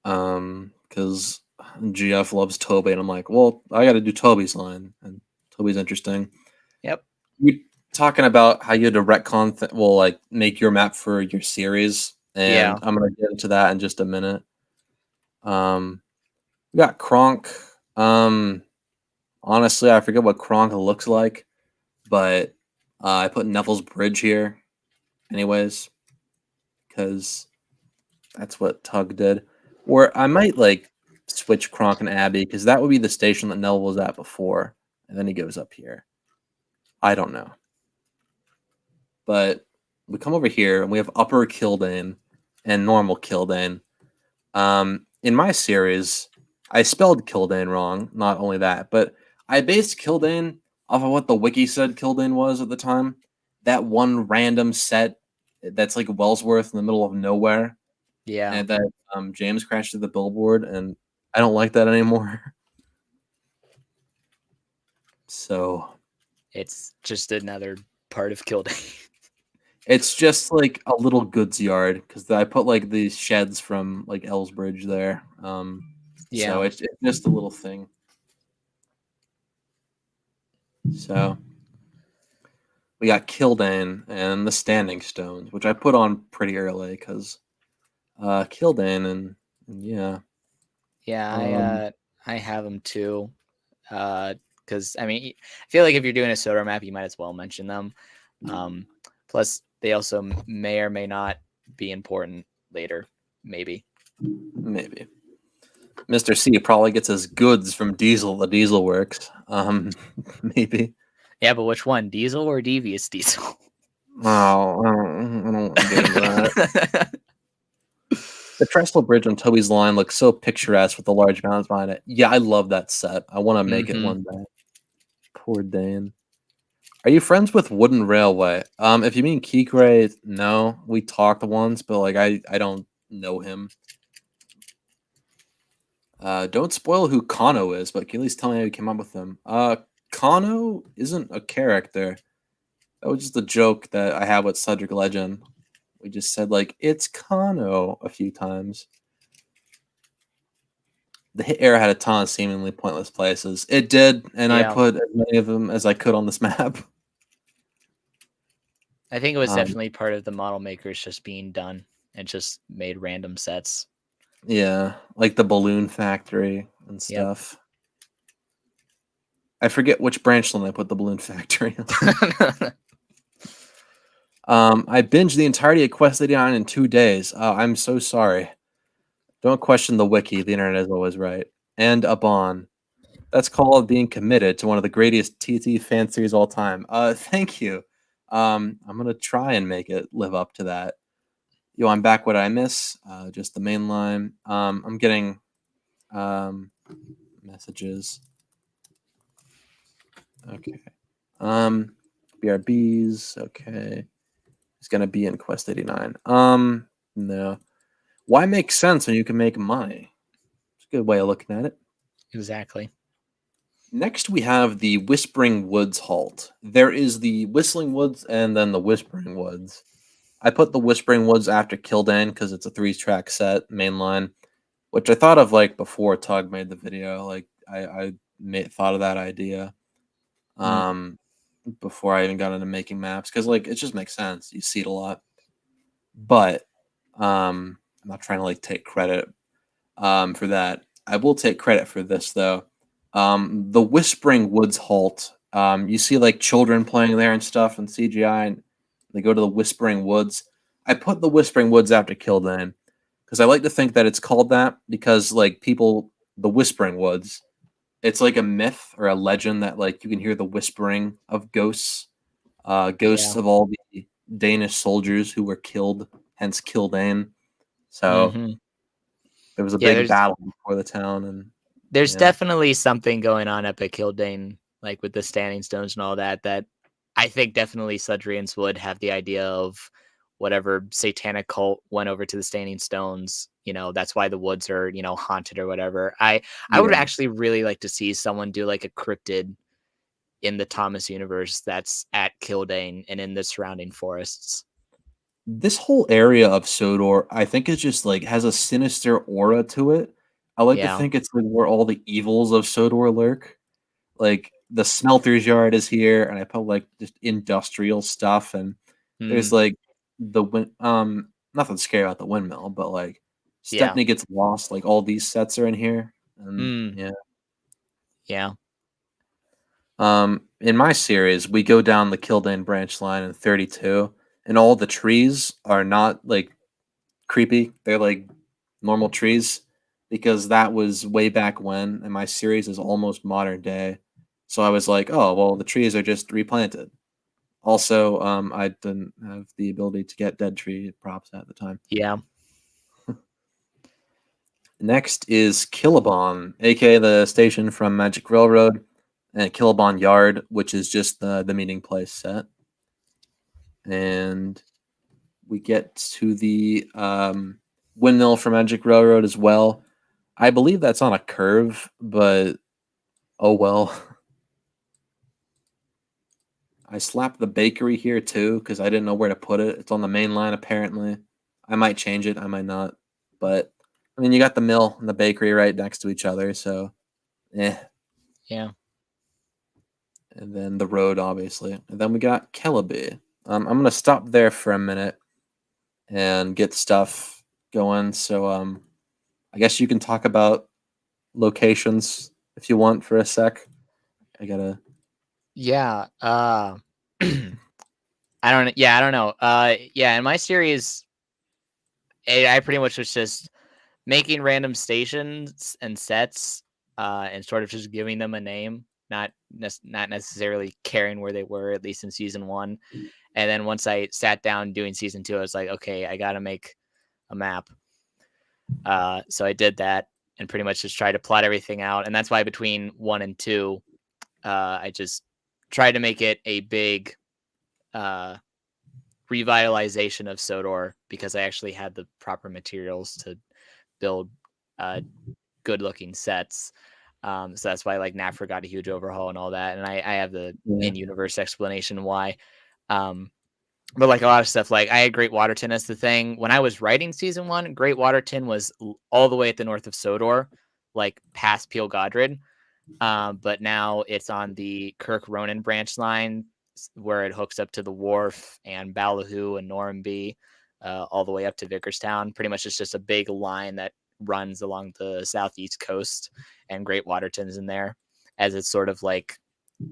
Because GF loves Toby, and I'm like, well, I got to do Toby's line, and Toby's interesting. Yep. You talking about how you had to retcon, like make your map for your series, and yeah. I'm gonna get into that in just a minute. We got Kronk. Honestly, I forget what Kronk looks like, but I put Neville's Bridge here, anyways, because that's what Tug did. Or I might like switch Kronk and Abby because that would be the station that Neville was at before, and then he goes up here. I don't know, but we come over here and we have Upper Kildane and Normal Kildane. In my series, I spelled Kildane wrong. Not only that, but I based Kildane off of what the wiki said Kildane was at the time. That one random set that's like Wellsworth in the middle of nowhere. Yeah. And that James crashed to the billboard, and I don't like that anymore. So it's just another part of Kildane. It's just like a little goods yard because I put like these sheds from like Ellsbridge there. So it's just a little thing. So we got Kildane and the Standing Stones, which I put on pretty early because Kildane and yeah. Yeah, I have them too. Because I mean, I feel like if you're doing a Sodor map, you might as well mention them. Plus, they also may or may not be important later. Maybe. Mr. C probably gets his goods from Diesel. The Diesel Works. Maybe. Yeah, but which one, Diesel or Devious Diesel? Oh, I don't get into that. The trestle bridge on Toby's line looks so picturesque with the large mountains behind it. Yeah, I love that set. I want to make it one day. Poor Dan. Are you friends with Wooden Railway? If you mean Kikray, no. We talked once, but like I don't know him. Don't spoil who Kano is, but can you at least tell me how you came up with him? Kano isn't a character. That was just a joke that I had with Cedric Legend. We just said like it's Kano a few times. The hit era had a ton of seemingly pointless places. It did, and I put as many of them as I could on this map. I think it was definitely part of the model makers just being done and just made random sets. Yeah, like the Balloon Factory and stuff. Yep. I forget which branch line I put the Balloon Factory on. I binged the entirety of Quest 89 in 2 days. I'm so sorry. Don't question the wiki. The internet is always right. And Abon. That's called being committed to one of the greatest TT fan series of all time. Thank you. I'm going to try and make it live up to that. Yo, I'm back. What I miss? Just the main line. I'm getting messages. Okay. BRBs. Okay. It's going to be in Quest 89. No. Why make sense when you can make money? It's a good way of looking at it. Exactly. Next, we have the Whispering Woods Halt. There is the Whistling Woods and then the Whispering Woods. I put the Whispering Woods after Kildane because it's a three-track set, mainline, which I thought of like before Tug made the video. Like I thought of that idea Mm, um, before I even got into making maps because like it just makes sense. You see it a lot, but I'm not trying to like take credit for that. I will take credit for this though. The Whispering Woods Halt. You see like children playing there and stuff and CGI, and they go to the Whispering Woods. I put the Whispering Woods after Kildane because I like to think that it's called that because like people, the Whispering Woods, it's like a myth or a legend that like you can hear the whispering of ghosts, ghosts yeah. of all the Danish soldiers who were killed, hence Kildane. So Hmm. there was a Yeah, big battle before the town, and there's yeah, definitely something going on up at Kildane, like with the standing stones and all that, that I think definitely Sudrians would have the idea of whatever satanic cult went over to the standing stones. That's why the woods are, haunted or whatever. I would yeah. actually really like to see someone do like a cryptid in the Thomas universe that's at Kildane and in the surrounding forests. This whole area of Sodor, I think, is just like has a sinister aura to it. I like to Yeah. think it's like where all the evils of Sodor lurk. Like the smelter's yard is here, and I put like just industrial stuff, and there's Mm, like nothing scary about the windmill, but like yeah. Stepney gets lost. Like all these sets are in here, and Mm, yeah. yeah. In my series, we go down the Kildane branch line in 32, and all the trees are not like creepy. They're like normal trees because that was way back when, and my series is almost modern day. So I was like, oh, well, the trees are just replanted. Also, I didn't have the ability to get dead tree props at the time. Yeah. Next is Killabon, aka the station from Magic Railroad, and Killabon Yard, which is just the meeting place set. And we get to the windmill from Magic Railroad as well. I believe that's on a curve, but oh well. I slapped the bakery here too because I didn't know where to put it. It's on the main line apparently. I might change it, I might not. But I mean, you got the mill and the bakery right next to each other, so eh. Yeah. And then the road, obviously. And then we got Kellaby. I'm gonna stop there for a minute and get stuff going. So I guess you can talk about locations if you want for a sec. I gotta. Yeah. I don't know. Yeah, in my series, I pretty much was just making random stations and sets, and sort of just giving them a name, not necessarily caring where they were, at least in season one. And then once I sat down doing season two, I was like, okay, I got to make a map. So I did that and pretty much just tried to plot everything out. And that's why between one and two, I just tried to make it a big uh, revitalization of Sodor because I actually had the proper materials to build uh, good looking sets. So that's why like Nafra got a huge overhaul and all that. And I have the Yeah. in universe explanation why. Um, but like a lot of stuff, like I had Great Waterton as the thing. When I was writing season one, Great Waterton was all the way at the north of Sodor, like past Peel Godred. But now it's on the Kirk Ronan branch line where it hooks up to the wharf and Ballyhoo and Normanby, all the way up to Vickerstown. Pretty much it's just a big line that runs along the southeast coast, and Great Waterton's in there, as it's sort of like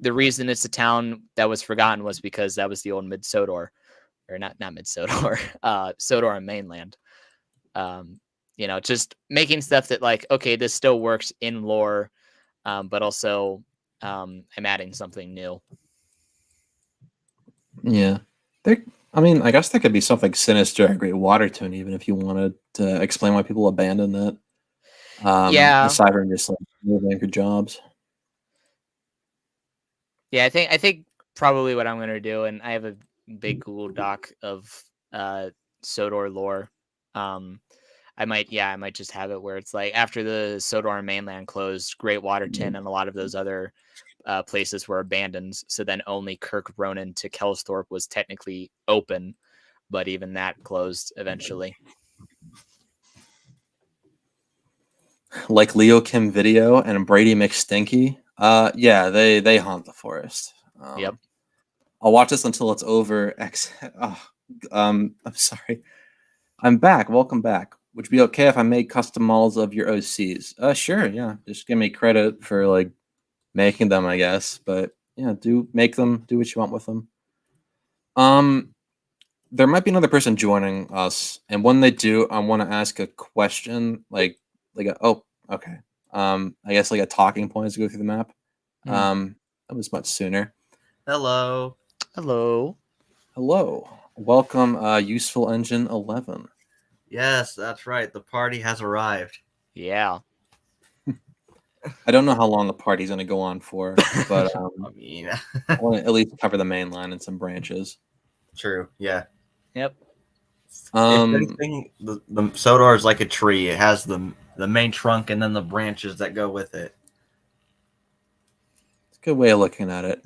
the reason it's a town that was forgotten was because that was the old Mid Sodor, or not Mid Sodor, Sodor on mainland. Um, just making stuff that like, okay, this still works in lore, but also I'm adding something new. Yeah. There I mean, I guess there could be something sinister at Great Waterton even if you wanted to explain why people abandoned it. Yeah, Aside from just like moving for jobs. yeah. I think probably what I'm gonna do, and I have a big Google Doc of uh, Sodor lore. Um, I might just have it where it's like after the Sodor mainland closed, Great Waterton and a lot of those other places were abandoned. So then only Kirk Ronan to Kelsthorpe was technically open, but even that closed eventually. Like Leo Kim Video and Brady McStinky. Yeah, they haunt the forest. Yep. I'll watch this until it's over. I'm sorry. I'm back. Welcome back. Would you be okay if I made custom models of your OCs? Sure, yeah. Just give me credit for like making them, I guess. But yeah, do make them, do what you want with them. There might be another person joining us, and when they do, I want to ask a question, okay. I guess like a talking point to go through the map. That was much sooner. Hello. Hello. Welcome, Useful Engine 11. Yes, that's right. The party has arrived. Yeah. I don't know how long the party's going to go on for, but I mean, I want to at least cover the main line and some branches. True. Yeah. Yep. If anything, the Sodor is like a tree. It has the main trunk and then the branches that go with it. It's a good way of looking at it.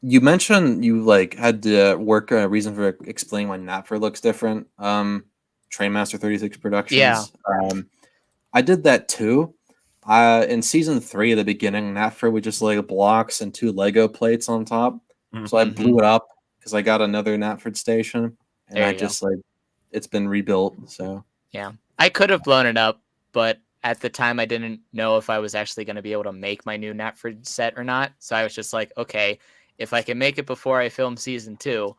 You mentioned you like had to work a reason for explaining why Knapford looks different. Trainmaster 36 Productions. Yeah. I did that too. In season 3 at the beginning, Knapford was just like blocks and 2 Lego plates on top. So I blew it up because I got another Knapford station, and I just like it's been rebuilt. So yeah, I could have blown it up, but at the time I didn't know if I was actually going to be able to make my new Knapford set or not. So I was just like, okay, if I can make it before I film season 2,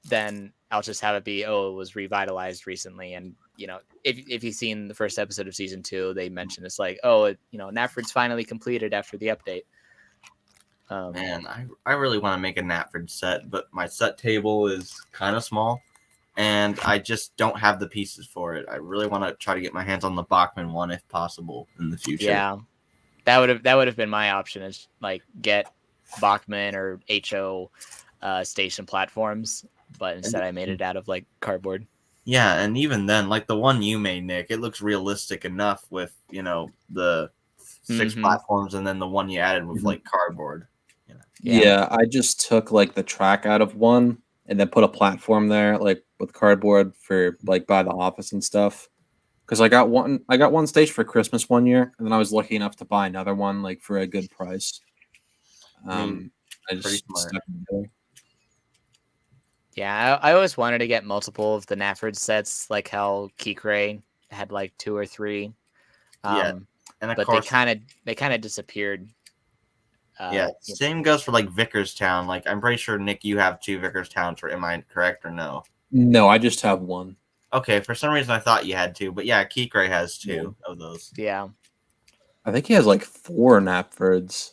then I'll just have it be, it was revitalized recently. And, you know, if you've seen the first episode of season 2, they mentioned it's like, Knapford's finally completed after the update. Man, I really want to make a Knapford set, but my set table is kind of small, and I just don't have the pieces for it. I really want to try to get my hands on the Bachmann one if possible in the future. Yeah, that would have been my option, is like get Bachmann or HO station platforms, but instead I made it out of like cardboard. Yeah, and even then, like the one you made, Nick, it looks realistic enough with, the 6 platforms and then the one you added with like cardboard. Yeah, I just took like the track out of one and then put a platform there, like with cardboard for like by the office and stuff. Because I got one stage for Christmas one year, and then I was lucky enough to buy another one like for a good price. I just stuck it together. Yeah, I always wanted to get multiple of the Knapford sets, like how Kikray had like 2 or 3. And of but course, they kind of disappeared. Same goes for like Vickerstown. Like I'm pretty sure, Nick, you have 2 Vickerstowns, or am I correct or no? No, I just have one. Okay, for some reason I thought you had 2, but yeah, Kikray has 2 of those. Yeah, I think he has like 4 Knapfords.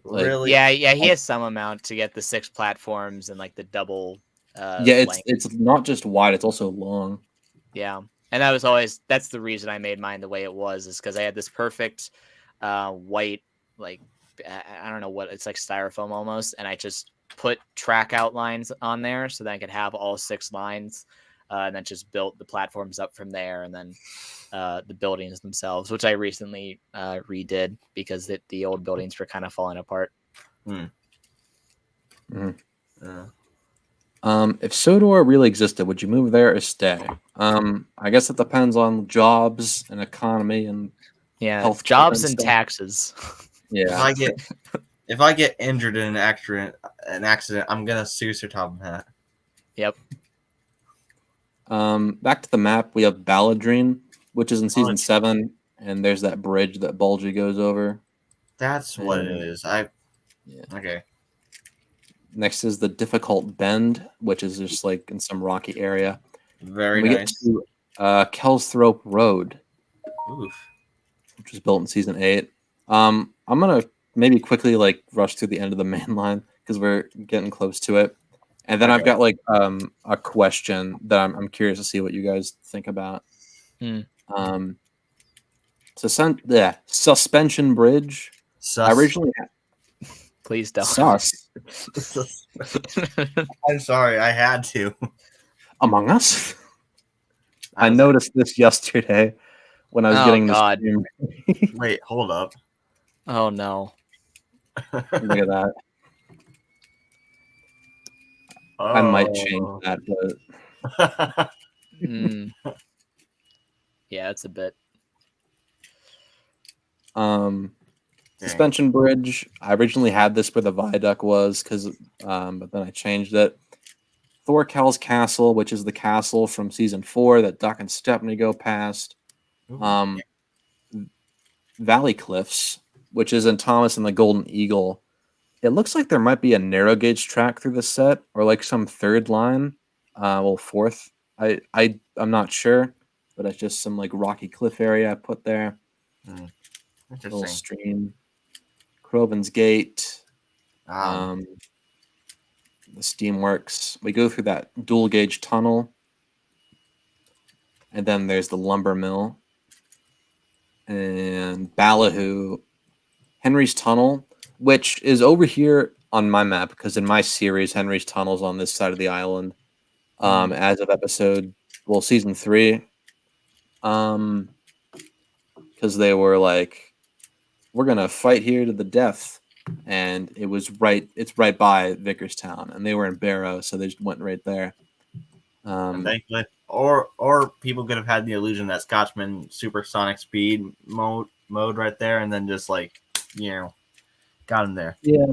Really? Yeah, he has some amount to get the 6 platforms and like the double. It's not just wide; it's also long. Yeah, and that's the reason I made mine the way it was, is because I had this perfect white, like, I don't know what, it's like styrofoam almost, and I just put track outlines on there so that I could have all 6 lines, and then just built the platforms up from there, and then the buildings themselves, which I recently redid because the old buildings were kind of falling apart. If Sodor really existed, would you move there or stay? I guess it depends on jobs and economy and health jobs and taxes. Yeah. If I get injured in an accident, I'm gonna sue Sir Topham Hatt. Yep. Back to the map, we have Balladrine, which is in season 7, and there's that bridge that Bulgy goes over. That's what it is. Okay. Next is the Difficult Bend, which is just like in some rocky area. Very we nice. Get to Kelsthorpe Road, which was built in season 8. I'm gonna maybe quickly like rush through the end of the main line because we're getting close to it, and then I've got like a question that I'm curious to see what you guys think about. Suspension Bridge. Sus. I originally Please don't. Sus. I'm sorry, I had to. Among Us. I noticed this yesterday when I was getting this stream. Wait, hold up. Oh no. Look at that. I might change that, but yeah, it's a bit. Suspension bridge. I originally had this where the viaduct was, but then I changed it. Thorkel's Castle, which is the castle from season 4 that Duck and Stephanie go past. Valley Cliffs, which is in Thomas and the Golden Eagle. It looks like there might be a narrow gauge track through the set, or like some third line, fourth. I'm not sure, but it's just some like rocky cliff area I put there. Little stream, Croven's Gate, the Steamworks. We go through that dual gauge tunnel, and then there's the lumber mill and Ballyhoo, Henry's Tunnel, which is over here on my map because in my series, Henry's Tunnel's on this side of the island. As of season 3, because they were like, we're gonna fight here to the death, and it's right by Vickerstown, and they were in Barrow, so they just went right there. Or people could have had the illusion that Scotchman supersonic speed mode right there, and then just like, got him there. Yeah,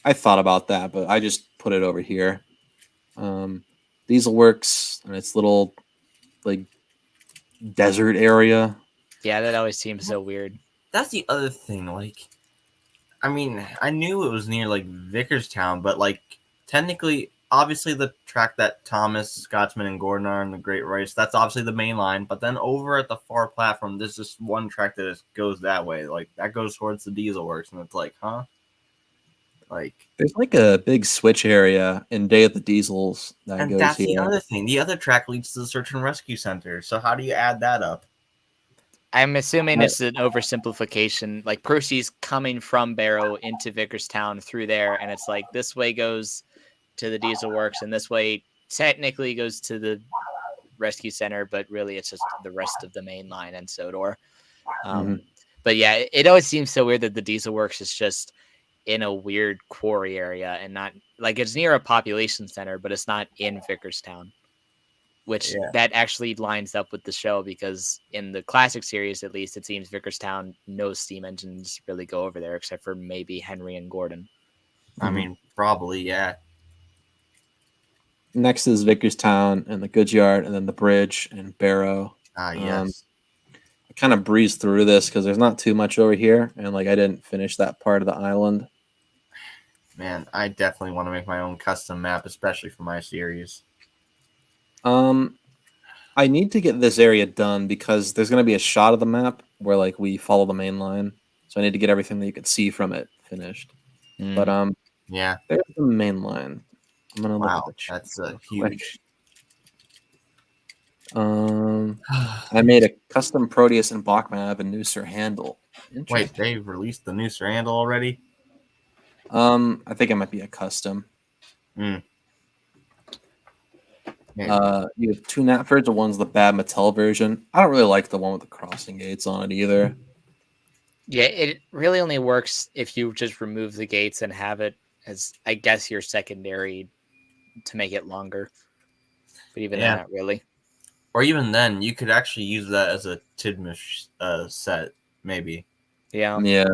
I thought about that, but I just put it over here. Diesel Works and its little like desert area. Yeah, that always seems so weird. That's the other thing. Like, I mean, I knew it was near like Vickerstown, but like technically, obviously the track that Thomas, Scotsman, and Gordon are in the Great Race, that's obviously the main line. But then over at the far platform, there's just one track that just goes that way. Like that goes towards the Diesel Works, and it's like, huh? Like there's like a big switch area in Day of the Diesels and that's the other thing. The other track leads to the Search and Rescue Center. So how do you add that up? I'm assuming it's an oversimplification. Like Percy's coming from Barrow into Vickerstown through there, and it's like this way goes to the Diesel Works, and this way technically goes to the Rescue Center, but really it's just the rest of the main line and Sodor. But yeah, it always seems so weird that the Diesel Works is just in a weird quarry area and not like it's near a population center, but it's not in Vickerstown. Which that actually lines up with the show because in the classic series, at least, it seems Vickerstown, no steam engines really go over there except for maybe Henry and Gordon. I mean, probably, yeah. Next is Vickerstown and the goods yard, and then the bridge and Barrow. Yes. I kind of breezed through this because there's not too much over here, and like I didn't finish that part of the island. Man, I definitely want to make my own custom map, especially for my series. I need to get this area done because there's going to be a shot of the map where like we follow the main line. So I need to get everything that you could see from it finished. But yeah, there's the main line. I'm going to look at the chat. That's a huge. I made a custom Proteus and Bachman. I have a Nooser handle. Wait, they released the Nooser handle already? I think it might be a custom. You have 2 Knapfords, and one's the bad Mattel version. I don't really like the one with the crossing gates on it either. Yeah, it really only works if you just remove the gates and have it as, I guess, your secondary to make it longer. But even then, not really. Or even then, you could actually use that as a Tidmish set, maybe. Yeah. Yeah.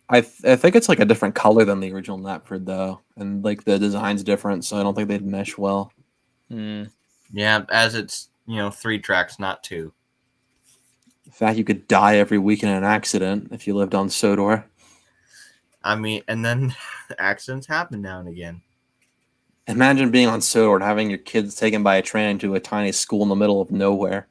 I think it's like a different color than the original Knapford, though. And like the design's different, so I don't think they'd mesh well. Yeah, as it's 3 tracks, not 2. In fact, you could die every week in an accident if you lived on Sodor. I mean, and then accidents happen now and again. Imagine being on Sodor and having your kids taken by a train to a tiny school in the middle of nowhere.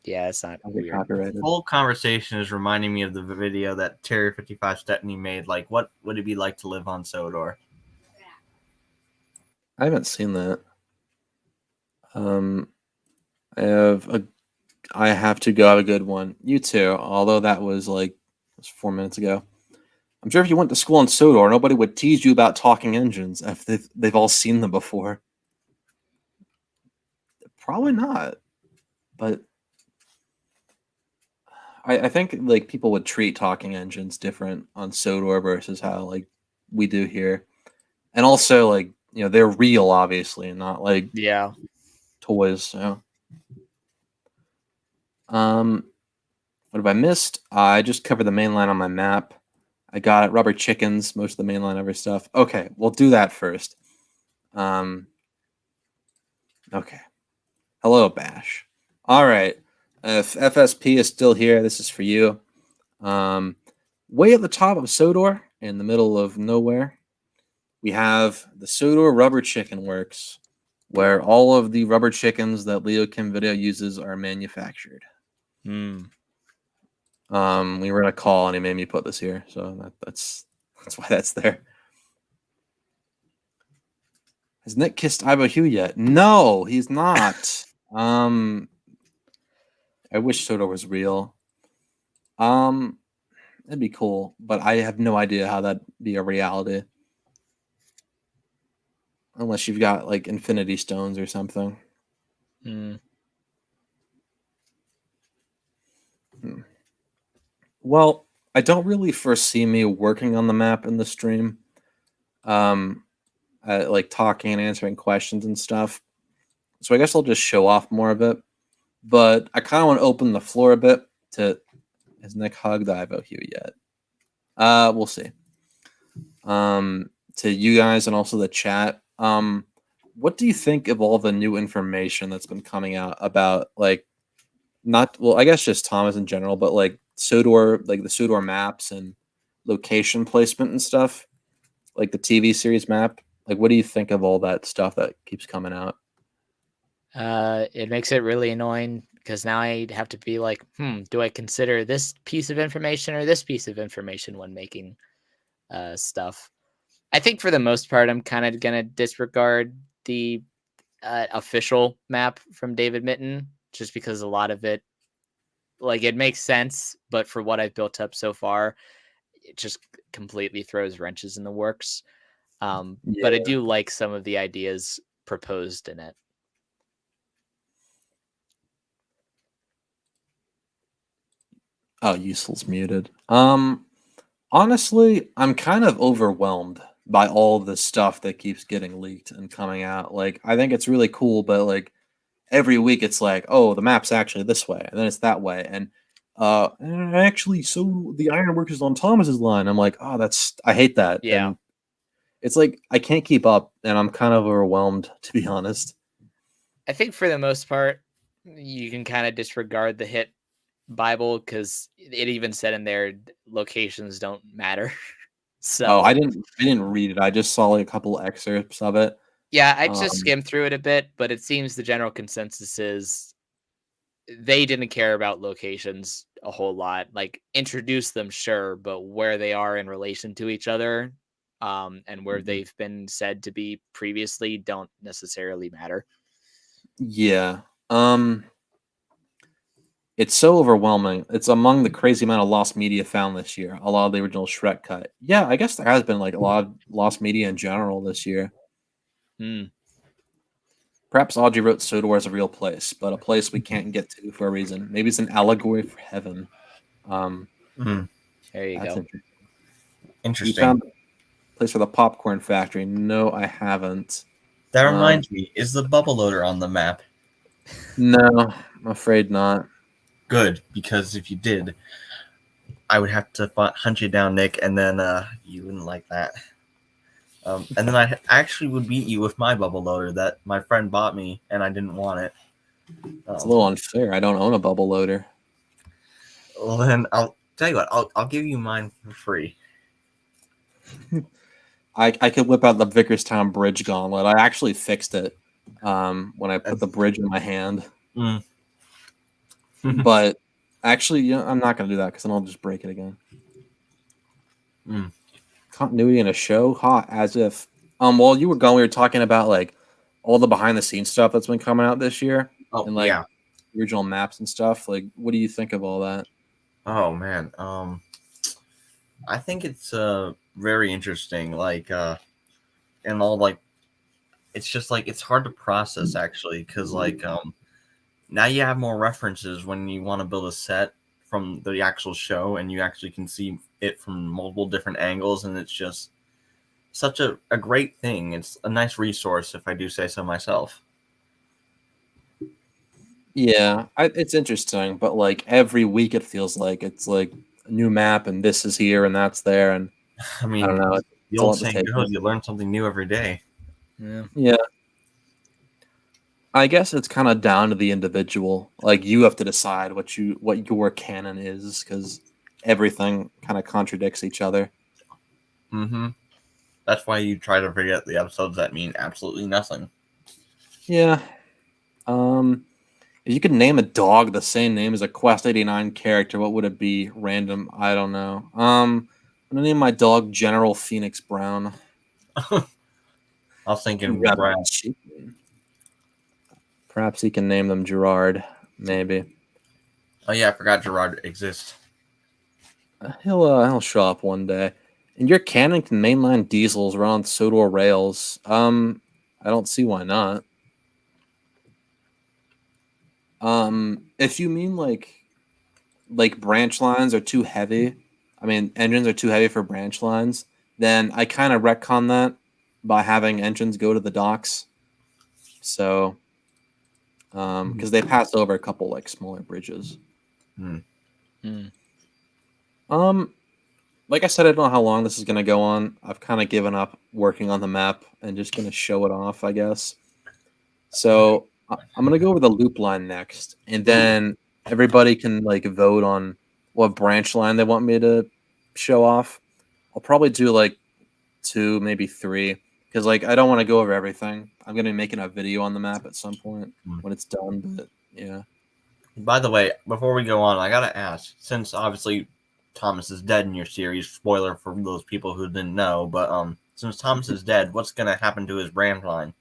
Yeah, it's not weird. Copyrighted. The whole conversation is reminding me of the video that Terry 55 Stetney made. Like, what would it be like to live on Sodor? I haven't seen that. I have to go have a good one. You too, although that was 4 minutes ago. I'm sure if you went to school in Sodor, nobody would tease you about talking engines if they've all seen them before. Probably not. but I think like people would treat talking engines different on Sodor versus how like we do here, and also like they're real obviously and not like toys. So what have I missed? I just covered the main line on my map. I got rubber chickens, most of the mainline ever stuff. Okay, we'll do that first. Okay. Hello, Bash. All right. If FSP is still here, this is for you. Way at the top of Sodor, in the middle of nowhere, we have the Sodor Rubber Chicken Works, where all of the rubber chickens that Leo Kim Video uses are manufactured. We were in a call and he made me put this here, so that's why that's there. Has Nick kissed Ibo Hugh yet? No, he's not. I wish Sodor was real. It'd be cool, but I have no idea how that'd be a reality. Unless you've got like infinity stones or something. Well, I don't really foresee me working on the map in the stream. Like talking and answering questions and stuff. So I guess I'll just show off more of it. But I kind of want to open the floor a bit to. Has Nick hugged Ivo Hugh yet? We'll see. To you guys and also the chat. What do you think of all the new information that's been coming out about like I guess just Thomas in general, but like Sodor, like the Sodor maps and location placement and stuff, like the TV series map? Like, what do you think of all that stuff that keeps coming out? It makes it really annoying because now I have to be like, do I consider this piece of information or this piece of information when making stuff? I think for the most part, I'm kind of going to disregard the official map from David Mitten just because a lot of it, like, it makes sense, but for what I've built up so far, it just completely throws wrenches in the works. But I do like some of the ideas proposed in it. Oh, Useful's muted. Honestly, I'm kind of overwhelmed by all the stuff that keeps getting leaked and coming out. Like, I think it's really cool, but like every week it's like, oh, the map's actually this way, and then it's that way, and actually, so the ironwork is on Thomas's line. I'm like, oh, I hate that. Yeah. And it's like I can't keep up, and I'm kind of overwhelmed, to be honest. I think for the most part, you can kind of disregard the hit Bible because it even said in there locations don't matter. So I didn't read it. I just saw like a couple excerpts of it. Yeah, I just skimmed through it a bit, but it seems the general consensus is they didn't care about locations a whole lot. Like, introduce them, sure, but where they are in relation to each other, and where they've been said to be previously don't necessarily matter. Yeah. It's so overwhelming. It's among the crazy amount of lost media found this year. A lot of the original Shrek cut. Yeah, I guess there has been like a lot of lost media in general this year. Perhaps Audrey wrote Sodor as a real place, but a place we can't get to for a reason. Maybe it's an allegory for heaven. There you go. Interesting. You found a place for the popcorn factory. No, I haven't. That reminds me, is the bubble loader on the map? No, I'm afraid not. Good, because if you did, I would have to hunt you down, Nick, and then you wouldn't like that. And then I actually would beat you with my bubble loader that my friend bought me, and I didn't want it. It's a little unfair. I don't own a bubble loader. Well, then I'll tell you what. I'll give you mine for free. I could whip out the Vickerstown Bridge Gauntlet. I actually fixed it when I put the bridge in my hand. But actually, I'm not going to do that because then I'll just break it again. Continuity in a show? Hot as if. While you were gone, we were talking about like all the behind the scenes stuff that's been coming out this year. And like original maps and stuff. Like, what do you think of all that? Oh man. I think it's very interesting. Like and all like it's just like it's hard to process actually, because like now you have more references when you want to build a set from the actual show, and you actually can see it from multiple different angles, and it's just such a great thing. It's a nice resource, if I do say so myself. Yeah, it's interesting, but like every week it feels like it's like a new map and this is here and that's there, and I I mean, don't know. the It's a old lot to saying take goes, in. you learn something new every day. Yeah. Yeah, I guess it's kind of down to the individual. Like you have to decide what your canon is because everything kind of contradicts each other. Mm-hmm. That's why you try to forget the episodes that mean absolutely nothing. Yeah. If you could name a dog the same name as a Quest 89 character, what would it be? Random? I don't know. I'm gonna name my dog General Phoenix Brown. I was thinking Rubber Brad. chicken. Perhaps he can name them Gerard. Maybe Oh yeah, I forgot Gerard exists. he'll show up one day. And your canon can mainline diesels run on Sodor rails. I don't see why not. If you mean like branch lines are too heavy, I mean engines are too heavy for branch lines, then I kind of retcon that by having engines go to the docks. So, because they pass over a couple like smaller bridges. Hmm. Um, like I said, I don't know how long this is gonna go on. I've kind of given up working on the map and just gonna show it off, I guess. So I'm gonna go over the loop line next, and then everybody can like vote on what branch line they want me to show off. I'll probably do like 2, maybe 3, because like I don't want to go over everything. I'm gonna be making a video on the map at some point when it's done. But yeah. By the way, before we go on, I gotta ask, since obviously Thomas is dead in your series, spoiler for those people who didn't know, but since Thomas is dead, what's gonna happen to his branch line?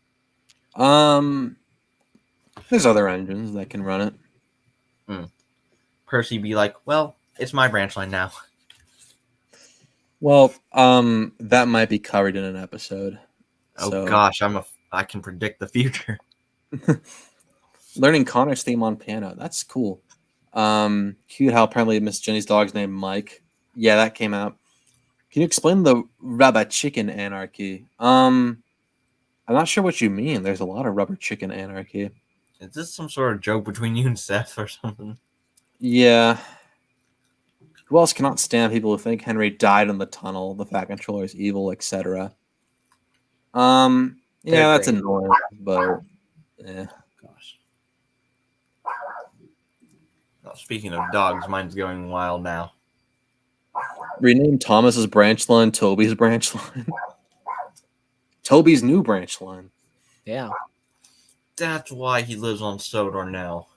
There's other engines that can run it. Percy be like, well, it's my branch line now. Well, that might be covered in an episode. Oh So gosh, I can predict the future. learning Connor's theme on piano, that's cool. Cute how apparently Miss Jenny's dog's named Mike. Yeah, that came out. Can you explain the rubber chicken anarchy? I'm not sure what you mean. There's a lot of rubber chicken anarchy. Is this some sort of joke between you and Seth or something? Yeah. Who else cannot stand people who think Henry died in the tunnel, the Fat Controller is evil, etc.? Yeah, that's great. annoying, but yeah. Gosh. Oh, speaking of dogs, mine's going wild now. Rename Thomas's branch line Toby's branch line. Toby's new branch line. Yeah. That's why he lives on Sodor now.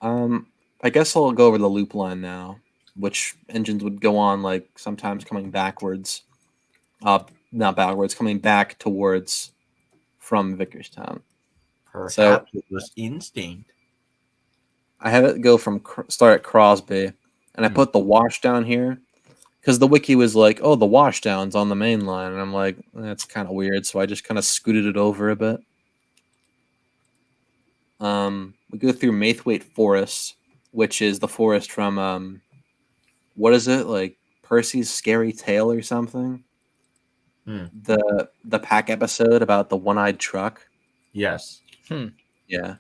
I guess I'll go over the loop line now, which engines would go on like sometimes coming backwards. Not backwards, coming back towards from Vickerstown. Perhaps So it was instinct. I have it go from start at Crosby, and I put the wash down here because the wiki was like, "Oh, the wash down's on the main line," and I'm like, "That's kind of weird." So I just kind of scooted it over a bit. We go through Maithwaite Forest, which is the forest from what is it, like Percy's Scary Tale or something? The pack episode about the one-eyed truck. Yes. Yeah.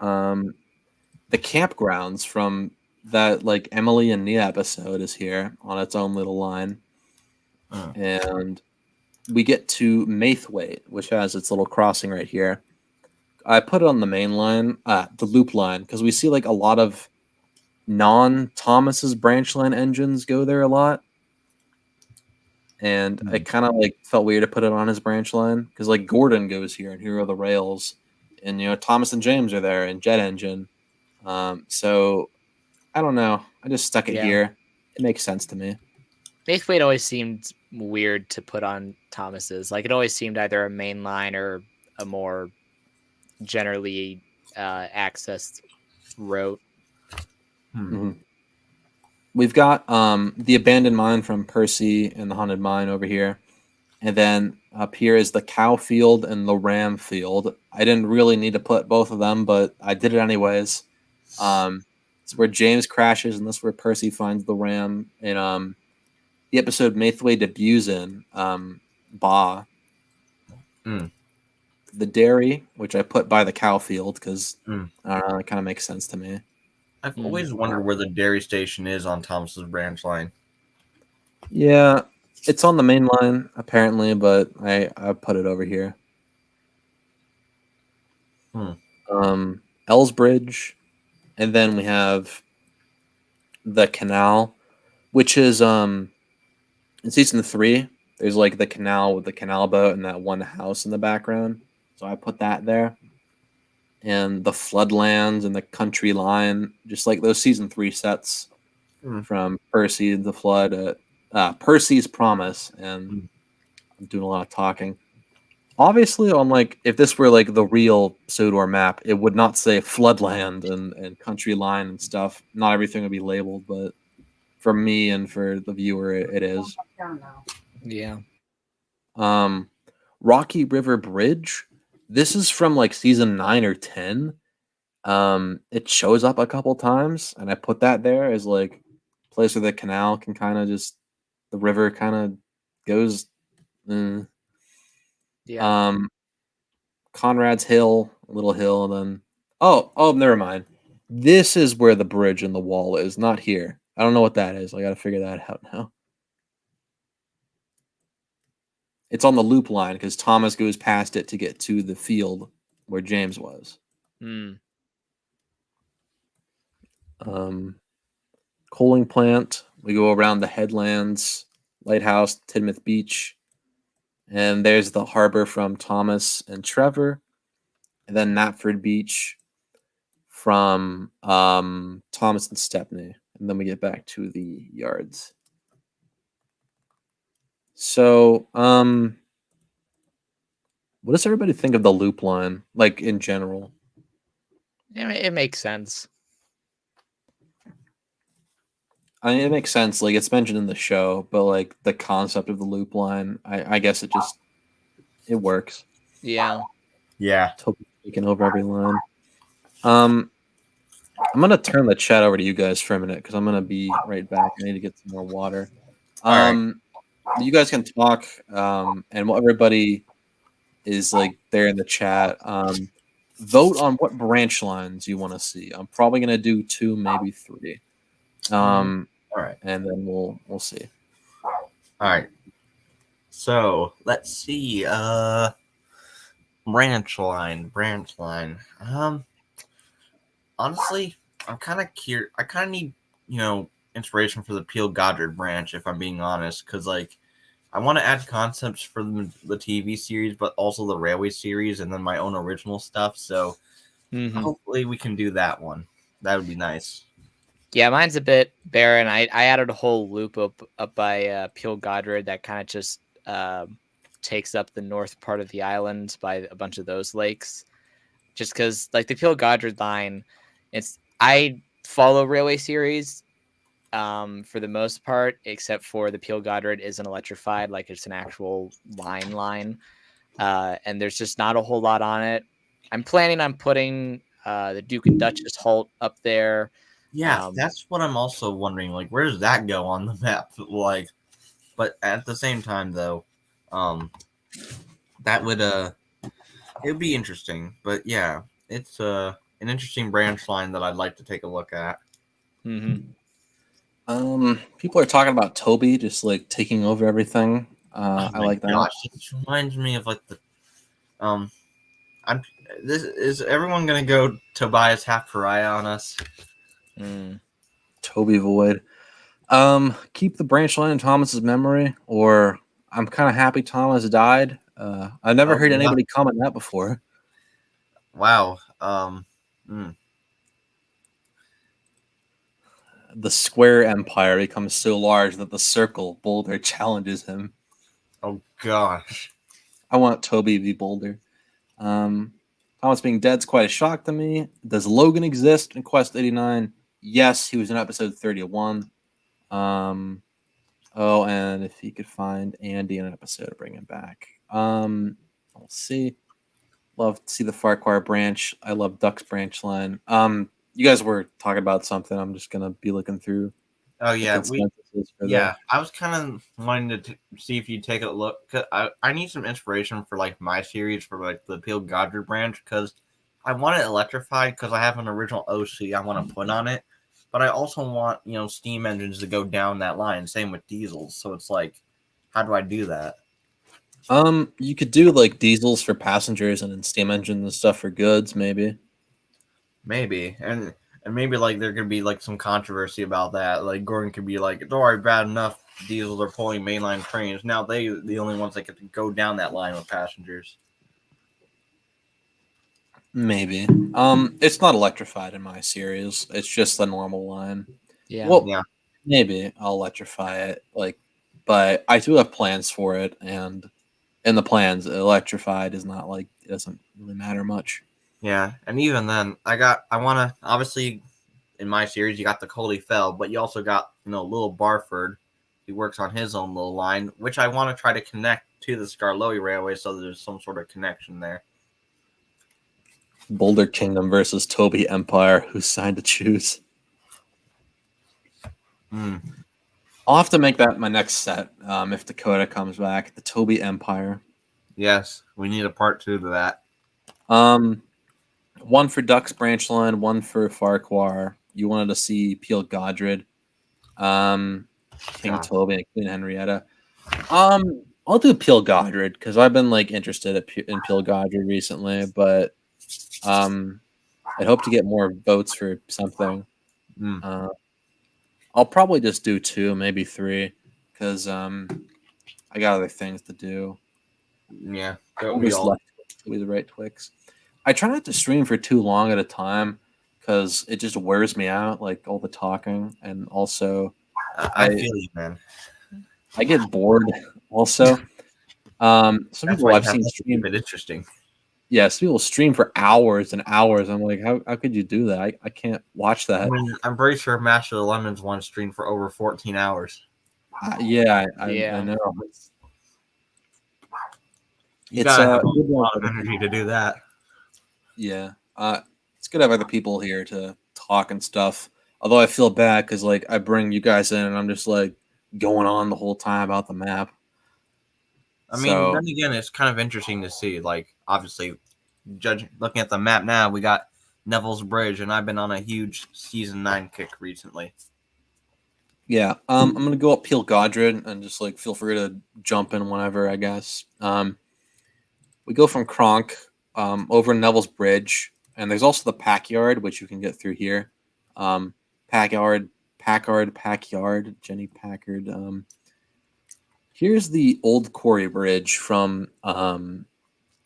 The campgrounds from that like Emily and Nia episode is here on its own little line. And we get to Maithwaite, which has its little crossing right here. I put it on the main line, the loop line, because we see like a lot of non-Thomas's branch line engines go there a lot. And I kind of like felt weird to put it on his branch line because like Gordon goes here and here are the rails, and Thomas and James are there and Jet Engine. So I don't know. I just stuck it here. It makes sense to me. Maithwaite always seemed weird to put on Thomas's. Like it always seemed either a main line or a more generally accessed route. We've got the abandoned mine from Percy and the haunted mine over here. And then up here is the cow field and the ram field. I didn't really need to put both of them, but I did it anyways. It's where James crashes, and this is where Percy finds the ram in the episode Maithway debuts in Ba. The dairy, which I put by the cow field because I don't know, it kind of makes sense to me. I've always wondered where the dairy station is on Thomas's branch line. Yeah, it's on the main line apparently, but I put it over here. Ellsbridge, and then we have the canal, which is in season 3. There's like the canal with the canal boat and that one house in the background, so I put that there. And the floodlands and the country line, just like those season 3 sets from Percy the Flood, Percy's Promise, and I'm doing a lot of talking. Obviously, on like if this were like the real Sodor map, it would not say floodland and country line and stuff. Not everything would be labeled, but for me and for the viewer, it is. Yeah. Rocky River Bridge. This is from like season 9 or 10. It shows up a couple times, and I put that there as like place where the canal can kind of just the river kind of goes. Yeah. Conrad's Hill, Little Hill, and then oh, never mind. This is where the bridge and the wall is, not here. I don't know what that is. I got to figure that out now. It's on the loop line because Thomas goes past it to get to the field where James was. Coaling plant. We go around the headlands, lighthouse, Tidmouth Beach, and there's the harbor from Thomas and Trevor, and then Knapford Beach from Thomas and Stepney, and then we get back to the yards. So, what does everybody think of the loop line, like in general? Yeah, it makes sense. I mean, it makes sense. Like it's mentioned in the show, but like the concept of the loop line, I guess it works. Yeah. Totally taking over every line. I'm gonna turn the chat over to you guys for a minute because I'm gonna be right back. I need to get some more water. You guys can talk, and while everybody is like there in the chat, vote on what branch lines you want to see. I'm probably gonna do 2, maybe 3. All right, and then we'll see. All right. So let's see. Branch line. Honestly, I'm kind of curious. I kind of need inspiration for the Peel Goddard branch, if I'm being honest, because like I want to add concepts for the TV series, but also the Railway series, and then my own original stuff. So hopefully we can do that one. That would be nice. Yeah, mine's a bit barren. I added a whole loop up by Peel Goddard that kind of just takes up the north part of the island by a bunch of those lakes. Just because, like, the Peel Goddard line, I follow Railway series for the most part, except for the Peel Goddard isn't electrified, like it's an actual line. And there's just not a whole lot on it. I'm planning on putting the Duke and Duchess Halt up there. Yeah, that's what I'm also wondering. Like, where does that go on the map? Like, but at the same time, though, that would it would be interesting. But yeah, it's an interesting branch line that I'd like to take a look at. People are talking about Toby just like taking over everything. I like that. Gosh, it reminds me of like the is everyone gonna go Tobias half pariah on us? Toby Void. Keep the branch line in Thomas's memory, or I'm kind of happy Thomas died. I've never heard anybody comment that before. Wow. The square empire becomes so large that the circle boulder challenges him. Oh gosh. I want Toby to be Boulder. Thomas being dead's quite a shock to me. Does Logan exist in Quest 89? Yes, he was in episode 31. Oh, and if he could find Andy in an episode, bring him back. We'll see. Love to see the Farquhar branch. I love Duck's branch line. You guys were talking about something. I'm just gonna be looking through. Oh yeah, the... I was kind of wanting to see if you'd take a look. 'Cause I need some inspiration for like my series for like the Peel Godric branch because I want it electrified because I have an original OC I want to put on it, but I also want steam engines to go down that line. Same with diesels. So it's like, how do I do that? You could do like diesels for passengers and then steam engines and stuff for goods, maybe. Maybe, and maybe like there could be like some controversy about that. Like Gordon could be like, "Don't worry, bad enough. Diesels are pulling mainline trains. Now the only ones that get to go down that line with passengers." Maybe. It's not electrified in my series. It's just the normal line. Yeah. Well, yeah. Maybe I'll electrify it. But I do have plans for it, and in the plans, electrified is not like it doesn't really matter much. Yeah, and even then, I want to obviously in my series you got the Coley Fell, but you also got little Barford. He works on his own little line, which I want to try to connect to the Skarloey Railway, so there's some sort of connection there. Boulder Kingdom versus Toby Empire. Who's signed to choose? I'll have to make that my next set if Dakota comes back. The Toby Empire. Yes, we need a part 2 to that. One for Duck's branch line, one for Farquhar. You wanted to see Peel Godric, King Toby, and Queen Henrietta. I'll do Peel Godric because I've been interested in Peel Godric recently, but I'd hope to get more votes for something. I'll probably just do 2, maybe 3, because I got other things to do. Yeah, we the right Twix. I try not to stream for too long at a time because it just wears me out, like all the talking, and also I feel you, man. I get bored. Also, some people I've seen stream it interesting. Yeah, some people stream for hours and hours. I'm like, how could you do that? I can't watch that. I mean, I'm pretty sure Master of the London's one stream for over 14 hours. Yeah, I know. You gotta have a lot of energy to do that. Yeah, it's good to have other people here to talk and stuff. Although I feel bad because I bring you guys in and I'm just going on the whole time about the map. I mean, then again, it's kind of interesting to see. Obviously, looking at the map now, we got Neville's Bridge, and I've been on a huge season 9 kick recently. Yeah, I'm gonna go up Peel Godric and just feel free to jump in whenever, I guess. We go from Kronk over Neville's Bridge, and there's also the Pack Yard, which you can get through here. Pack Yard, Jenny Packard. Here's the old quarry bridge from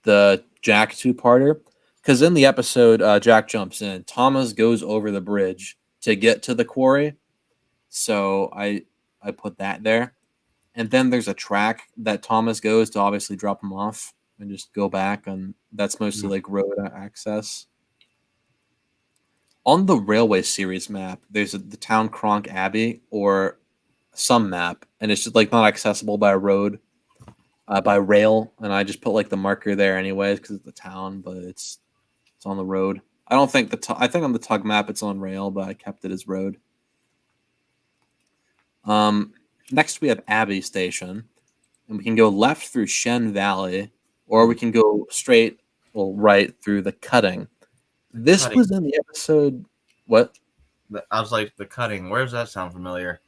the Jack 2-parter, because in the episode, Jack jumps in. Thomas goes over the bridge to get to the quarry, so I put that there. And then there's a track that Thomas goes to obviously drop him off and just go back, and that's mostly road access. On the Railway Series map, there's the town Kronk Abbey or some map, and it's just not accessible by road, by rail, and I just put the marker there anyways because it's the town, but it's on the road. I don't think I think on the Tug map it's on rail, but I kept it as road. Next we have Abbey Station, and we can go left through Shen Valley, or we can go straight, right through the Cutting. This was in the episode. What? I was like, the Cutting. Where does that sound familiar?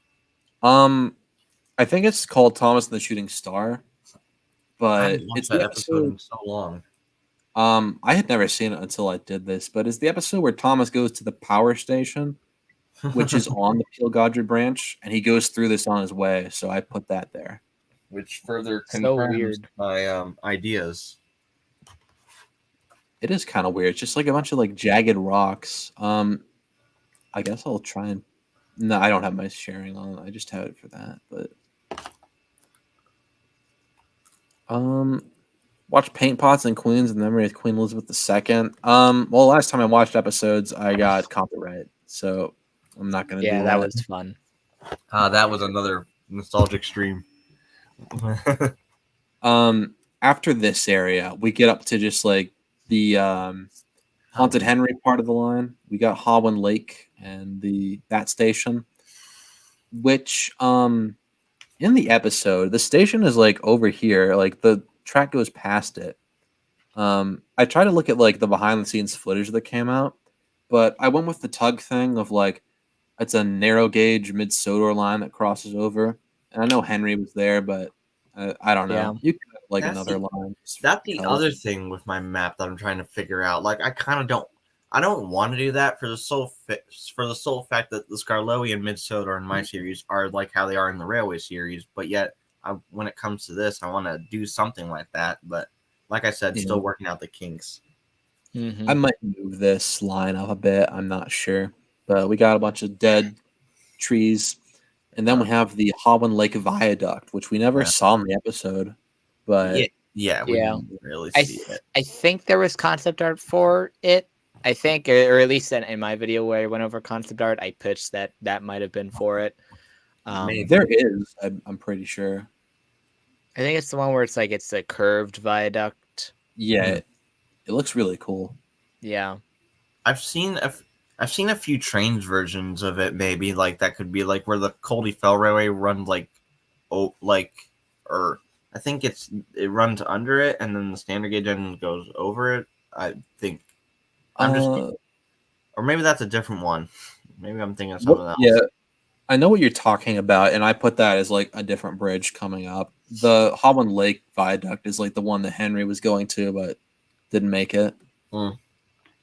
I think it's called Thomas and the Shooting Star, but it's that episode in so long. I had never seen it until I did this, but it's the episode where Thomas goes to the power station, which is on the Peel Godric branch, and he goes through this on his way. So I put that there, which further confirms my ideas. It is kind of weird. It's just a bunch of jagged rocks. I guess I'll try and. No, I don't have my sharing on. I just have it for that. But watch Paint Pots and Queens in memory of Queen Elizabeth II. Well, last time I watched episodes, I got copyright, so I'm not gonna. Yeah, that was fun. That was another nostalgic stream. After this area, we get up to just like the Haunted Henry part of the line. We got Howland Lake and that station, which in the episode, the station is like over here, like the track goes past it. I tried to look at like the behind the scenes footage that came out, but I went with the tug thing of like it's a narrow gauge mid Sodor line that crosses over. And I know Henry was there, but I don't know. Yeah. You could have like That's another line. That's the other thing with my map that I'm trying to figure out. Like, I kind of don't want to do that for the sole fact that the Skarloey and Mid Sodor in my series are like how they are in the Railway series. But yet, when it comes to this, I want to do something like that. But like I said, still working out the kinks. I might move this line up a bit. I'm not sure, but we got a bunch of dead trees, and then we have the Howland Lake Viaduct, which we never saw in the episode. But we didn't really see it. I think there was concept art for it. I think, or at least in my video where I went over concept art, I pitched that might have been for it. There is, I'm pretty sure. I think it's the one where it's like it's a curved viaduct. Yeah, it looks really cool. Yeah, I've seen a few trains versions of it. Maybe like that could be like where the Coldy Fell Railway runs or I think it runs under it, and then the standard gauge engine goes over it. I think or maybe that's a different one. Maybe I'm thinking of something else. Yeah, I know what you're talking about, and I put that as like a different bridge coming up. The Howland Lake Viaduct is like the one that Henry was going to, but didn't make it.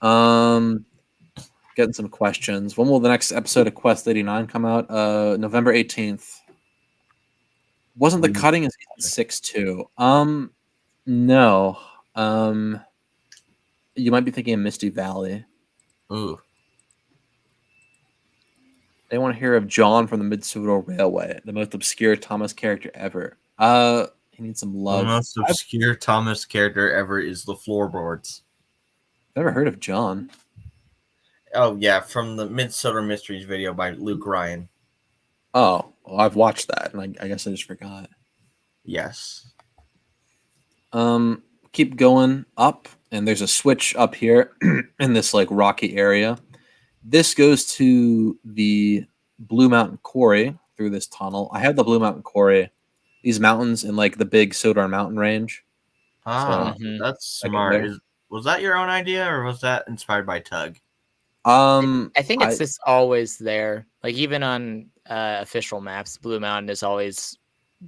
Getting some questions. When will the next episode of Quest 89 come out? November 18th. Wasn't the cutting as 6-2? No. You might be thinking of Misty Valley. Ooh. They want to hear of John from the Mid-Sodor Railway, the most obscure Thomas character ever. He needs some love. The most obscure Thomas character ever is the floorboards. Never heard of John. Oh yeah, from the Mid-Sodor Mysteries video by Luke Ryan. Oh, well, I've watched that, and I guess I just forgot. Yes. Keep going up, and there's a switch up here in this like rocky area. This goes to the Blue Mountain Quarry through this tunnel. I have the Blue Mountain Quarry, these mountains in like the big Sodor mountain range. That's smart. Was that your own idea, or was that inspired by Tug? I think it's just always there. Like even on official maps, Blue Mountain is always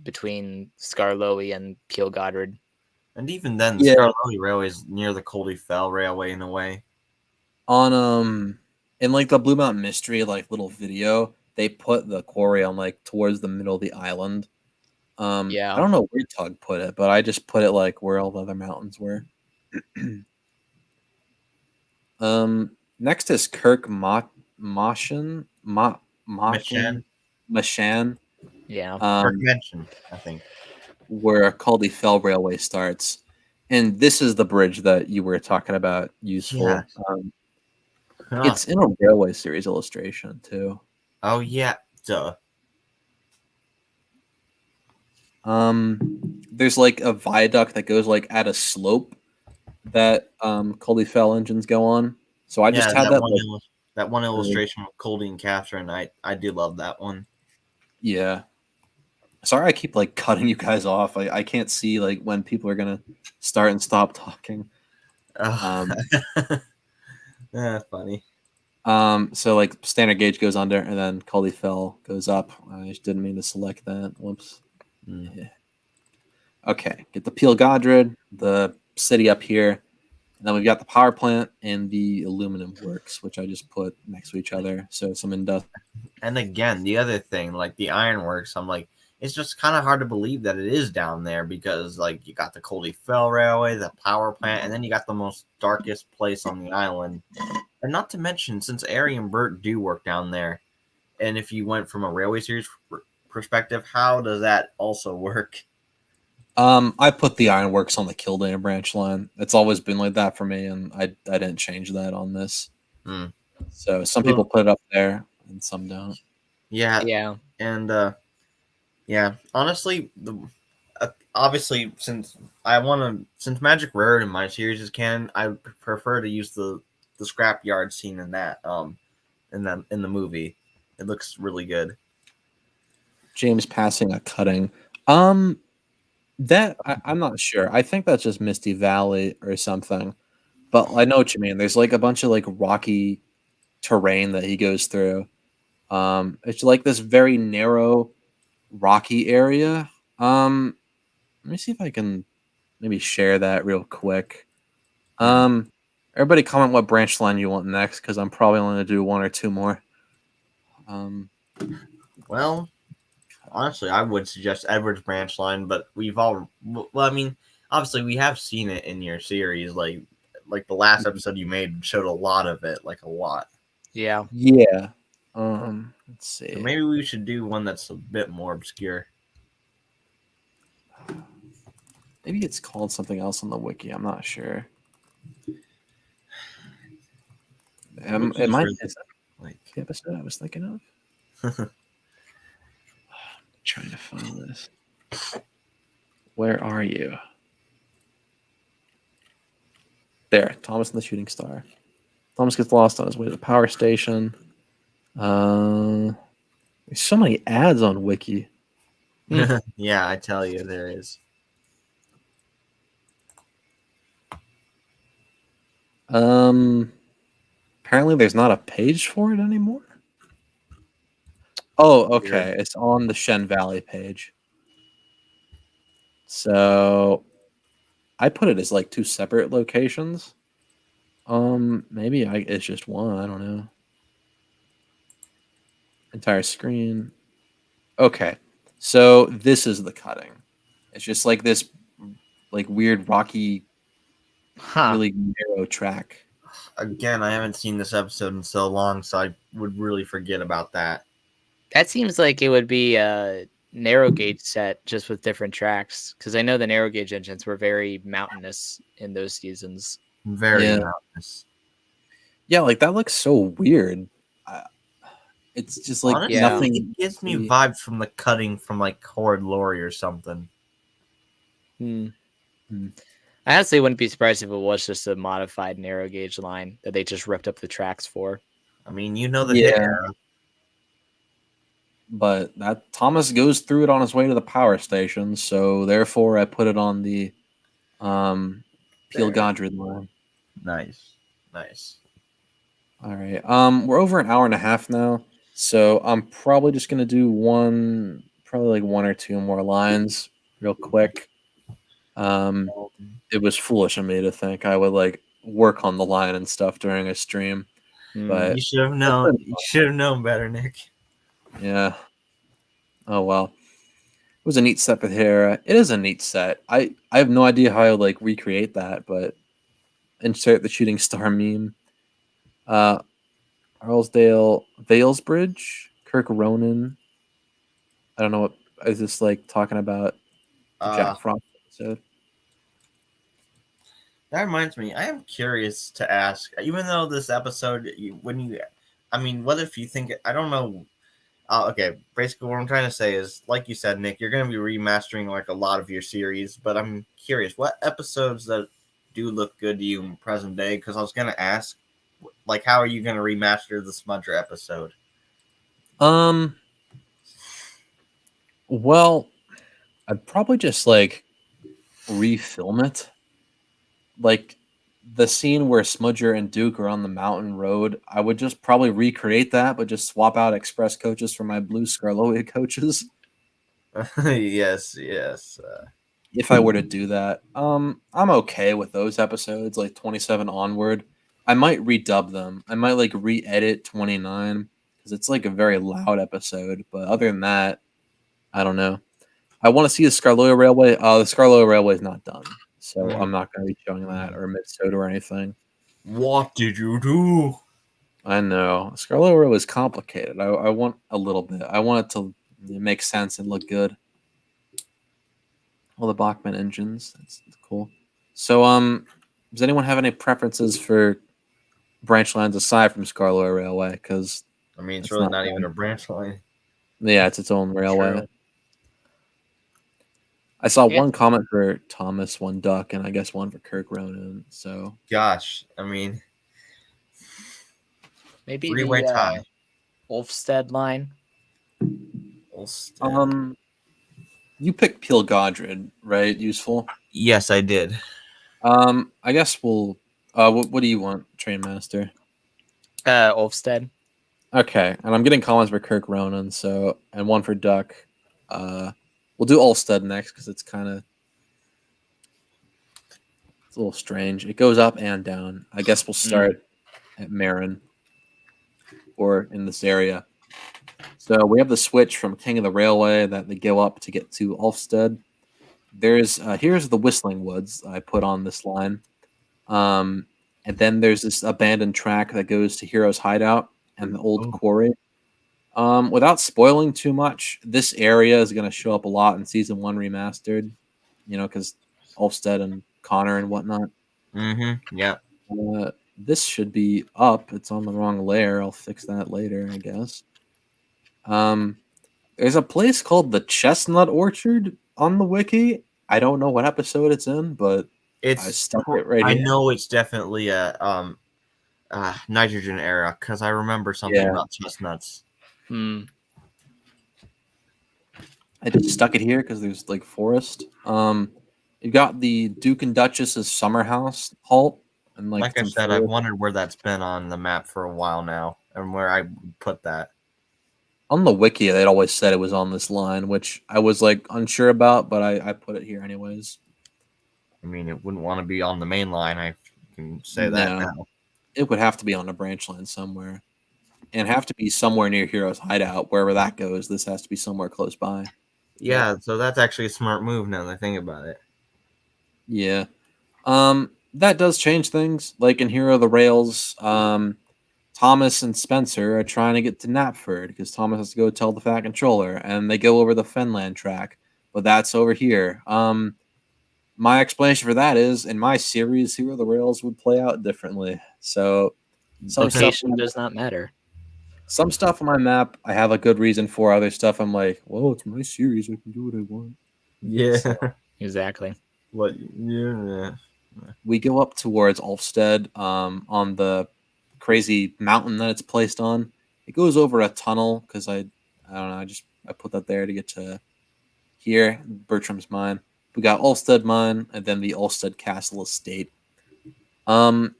between Skarloey and Peel Goddard. And even then, the Skarloey Railway is near the Coldy Fell Railway in a way. On in like the Blue Mountain Mystery like little video, they put the quarry on like towards the middle of the island. I don't know where Tug put it, but I just put it like where all the other mountains were. Next is Kirk Mashan. Yeah. Kirk Mention, I think. Where Coldy Fell Railway starts. And this is the bridge that you were talking about useful. Yeah. It's in a Railway series illustration too. Oh yeah, duh. There's like a viaduct that goes like at a slope that Coldy Fell engines go on. So I just had that one illustration with Coldy and Catherine. I do love that one. Yeah. Sorry, I keep like cutting you guys off. I can't see like when people are gonna start and stop talking. Funny. So like standard gauge goes under, and then Coldy Fell goes up. I just didn't mean to select that. Whoops. Yeah. Okay, get the Peel Goddard, the city up here, and then we've got the power plant and the aluminum works, which I just put next to each other. So some industrial. And again, the other thing, like the ironworks, I'm like, it's just kind of hard to believe that it is down there because, like, you got the Coldy Fell Railway, the power plant, and then you got the most darkest place on the island. And not to mention, since Ari and Bert do work down there, and if you went from a Railway series perspective, how does that also work? I put the ironworks on the Kildare branch line. It's always been like that for me, and I didn't change that on this. So some people put it up there, and some don't. Yeah. And Yeah, honestly, obviously since Magic Rared in my series is canon, I prefer to use the scrapyard scene in that in the movie. It looks really good. James passing a cutting. That I'm not sure. I think that's just Misty Valley or something. But I know what you mean. There's like a bunch of like rocky terrain that he goes through. It's like this very narrow, rocky area. Let me see if I can maybe share that real quick. Everybody comment what branch line you want next, because I'm probably only gonna do one or two more. Well, honestly, I would suggest Edward's branch line, but I mean, obviously we have seen it in your series, like the last episode you made showed a lot of it, like a lot. Yeah. Yeah. Let's see. So maybe we should do one that's a bit more obscure. Maybe it's called something else on the wiki. I'm not sure. It might be like the episode I was thinking of. Trying to find this. Where are you? There, Thomas and the Shooting Star. Thomas gets lost on his way to the power station. There's so many ads on Wiki. Yeah, I tell you, there is. Apparently there's not a page for it anymore. Oh, okay. It's on the Shen Valley page. So I put it as like two separate locations. Maybe it's just one. I don't know. Entire screen. Okay, so this is the cutting. It's just like this, like weird rocky, really narrow track. Again, I haven't seen this episode in so long, so I would really forget about that. That seems like it would be a narrow gauge set just with different tracks, because I know the narrow gauge engines were very mountainous in those seasons. Very mountainous. Yeah, like that looks so weird. It's just like honestly, nothing. It gives me vibes from the cutting from like Horrid Lori or something. I honestly wouldn't be surprised if it was just a modified narrow gauge line that they just ripped up the tracks for. I mean, you know the hit era. But that Thomas goes through it on his way to the power station, so therefore I put it on the Peel Godred line. Nice. All right. We're over an hour and a half now, so I'm probably just gonna do probably like one or two more lines real quick. It was foolish of me to think I would like work on the line and stuff during a stream. But you should have known. You should have known better, Nick. Yeah. Oh well. It was a neat set with Hera. It is a neat set. I have no idea how I would like recreate that, but insert the shooting star meme. Arlesdale Valesbridge, Kirk Ronan. I don't know what is this like talking about Jack Frost episode. That reminds me, I am curious to ask, even though this episode, what if you think, I don't know. Okay, basically what I'm trying to say is, like you said, Nick, you're going to be remastering like a lot of your series, but I'm curious, what episodes that do look good to you in present day? Because I was going to ask, like, how are you going to remaster the Smudger episode? Well, I'd probably just like refilm it. Like the scene where Smudger and Duke are on the mountain road, I would just probably recreate that, but just swap out Express coaches for my blue Scarloia coaches. Yes. If I were to do that, I'm okay with those episodes, like 27 onward. I might redub them. I might like re-edit 29 because it's like a very loud episode. But other than that, I don't know. I want to see the Scarloia Railway. The Scarloia Railway is not done, so I'm not going to be showing that or Mid-Sodor or anything. What did you do? I know Scarloia Railway is complicated. I want a little bit. I want it to make sense and look good. All the Bachmann engines. That's cool. So, does anyone have any preferences for branch lines aside from Scarloia Railway? Because I mean, it's really not even a branch line. Yeah, it's its own railway. I saw Yeah. one comment for Thomas, one Duck, and I guess one for Kirk Ronan. So Gosh, I mean, Maybe three-way tie. Ulfstead line. Ulstead. You picked Peel Godred, right? Useful. Yes, I did. I guess we'll. What do you want, Train Master? Ulfstead. Okay, and I'm getting comments for Kirk Ronan, so and one for Duck. We'll do Ulstead next because it's a little strange. It goes up and down. I guess we'll start at Marin or in this area. So we have the switch from King of the Railway that they go up to get to Ulfstead. There's here's the Whistling Woods I put on this line. And then there's this abandoned track that goes to Hero's Hideout and the old quarry. Without spoiling too much, this area is going to show up a lot in Season 1 Remastered, because Ulfstead and Connor and whatnot. Mm-hmm. Yeah. This should be up. It's on the wrong layer. I'll fix that later, I guess. There's a place called the Chestnut Orchard on the wiki. I don't know what episode it's in, but I stuck it right here. I know it's definitely a nitrogen era because I remember something about chestnuts. I just stuck it here because there's like forest. You got the Duke and Duchess's summer house halt, and like I said, I've wondered where that's been on the map for a while now, and where I put that. On the wiki, they'd always said it was on this line, which I was like unsure about, but I put it here anyways. I mean, it wouldn't want to be on the main line. I can say that now. It would have to be on a branch line somewhere, and have to be somewhere near Hero's Hideout. Wherever that goes, this has to be somewhere close by. Yeah, so that's actually a smart move now that I think about it. Yeah. That does change things. Like in Hero of the Rails, Thomas and Spencer are trying to get to Knapford because Thomas has to go tell the Fat Controller, and they go over the Fenland track, but that's over here. My explanation for that is in my series, Hero of the Rails would play out differently. So location does not matter. Some stuff on my map I have a good reason for. Other stuff I'm like, well, it's my series. I can do what I want. Yeah, so, exactly. What? Yeah. We go up towards Ulfstead on the crazy mountain that it's placed on. It goes over a tunnel because I don't know. I put that there to get to here, Bertram's mine. We got Ulfstead mine, and then the Ulfstead Castle estate. The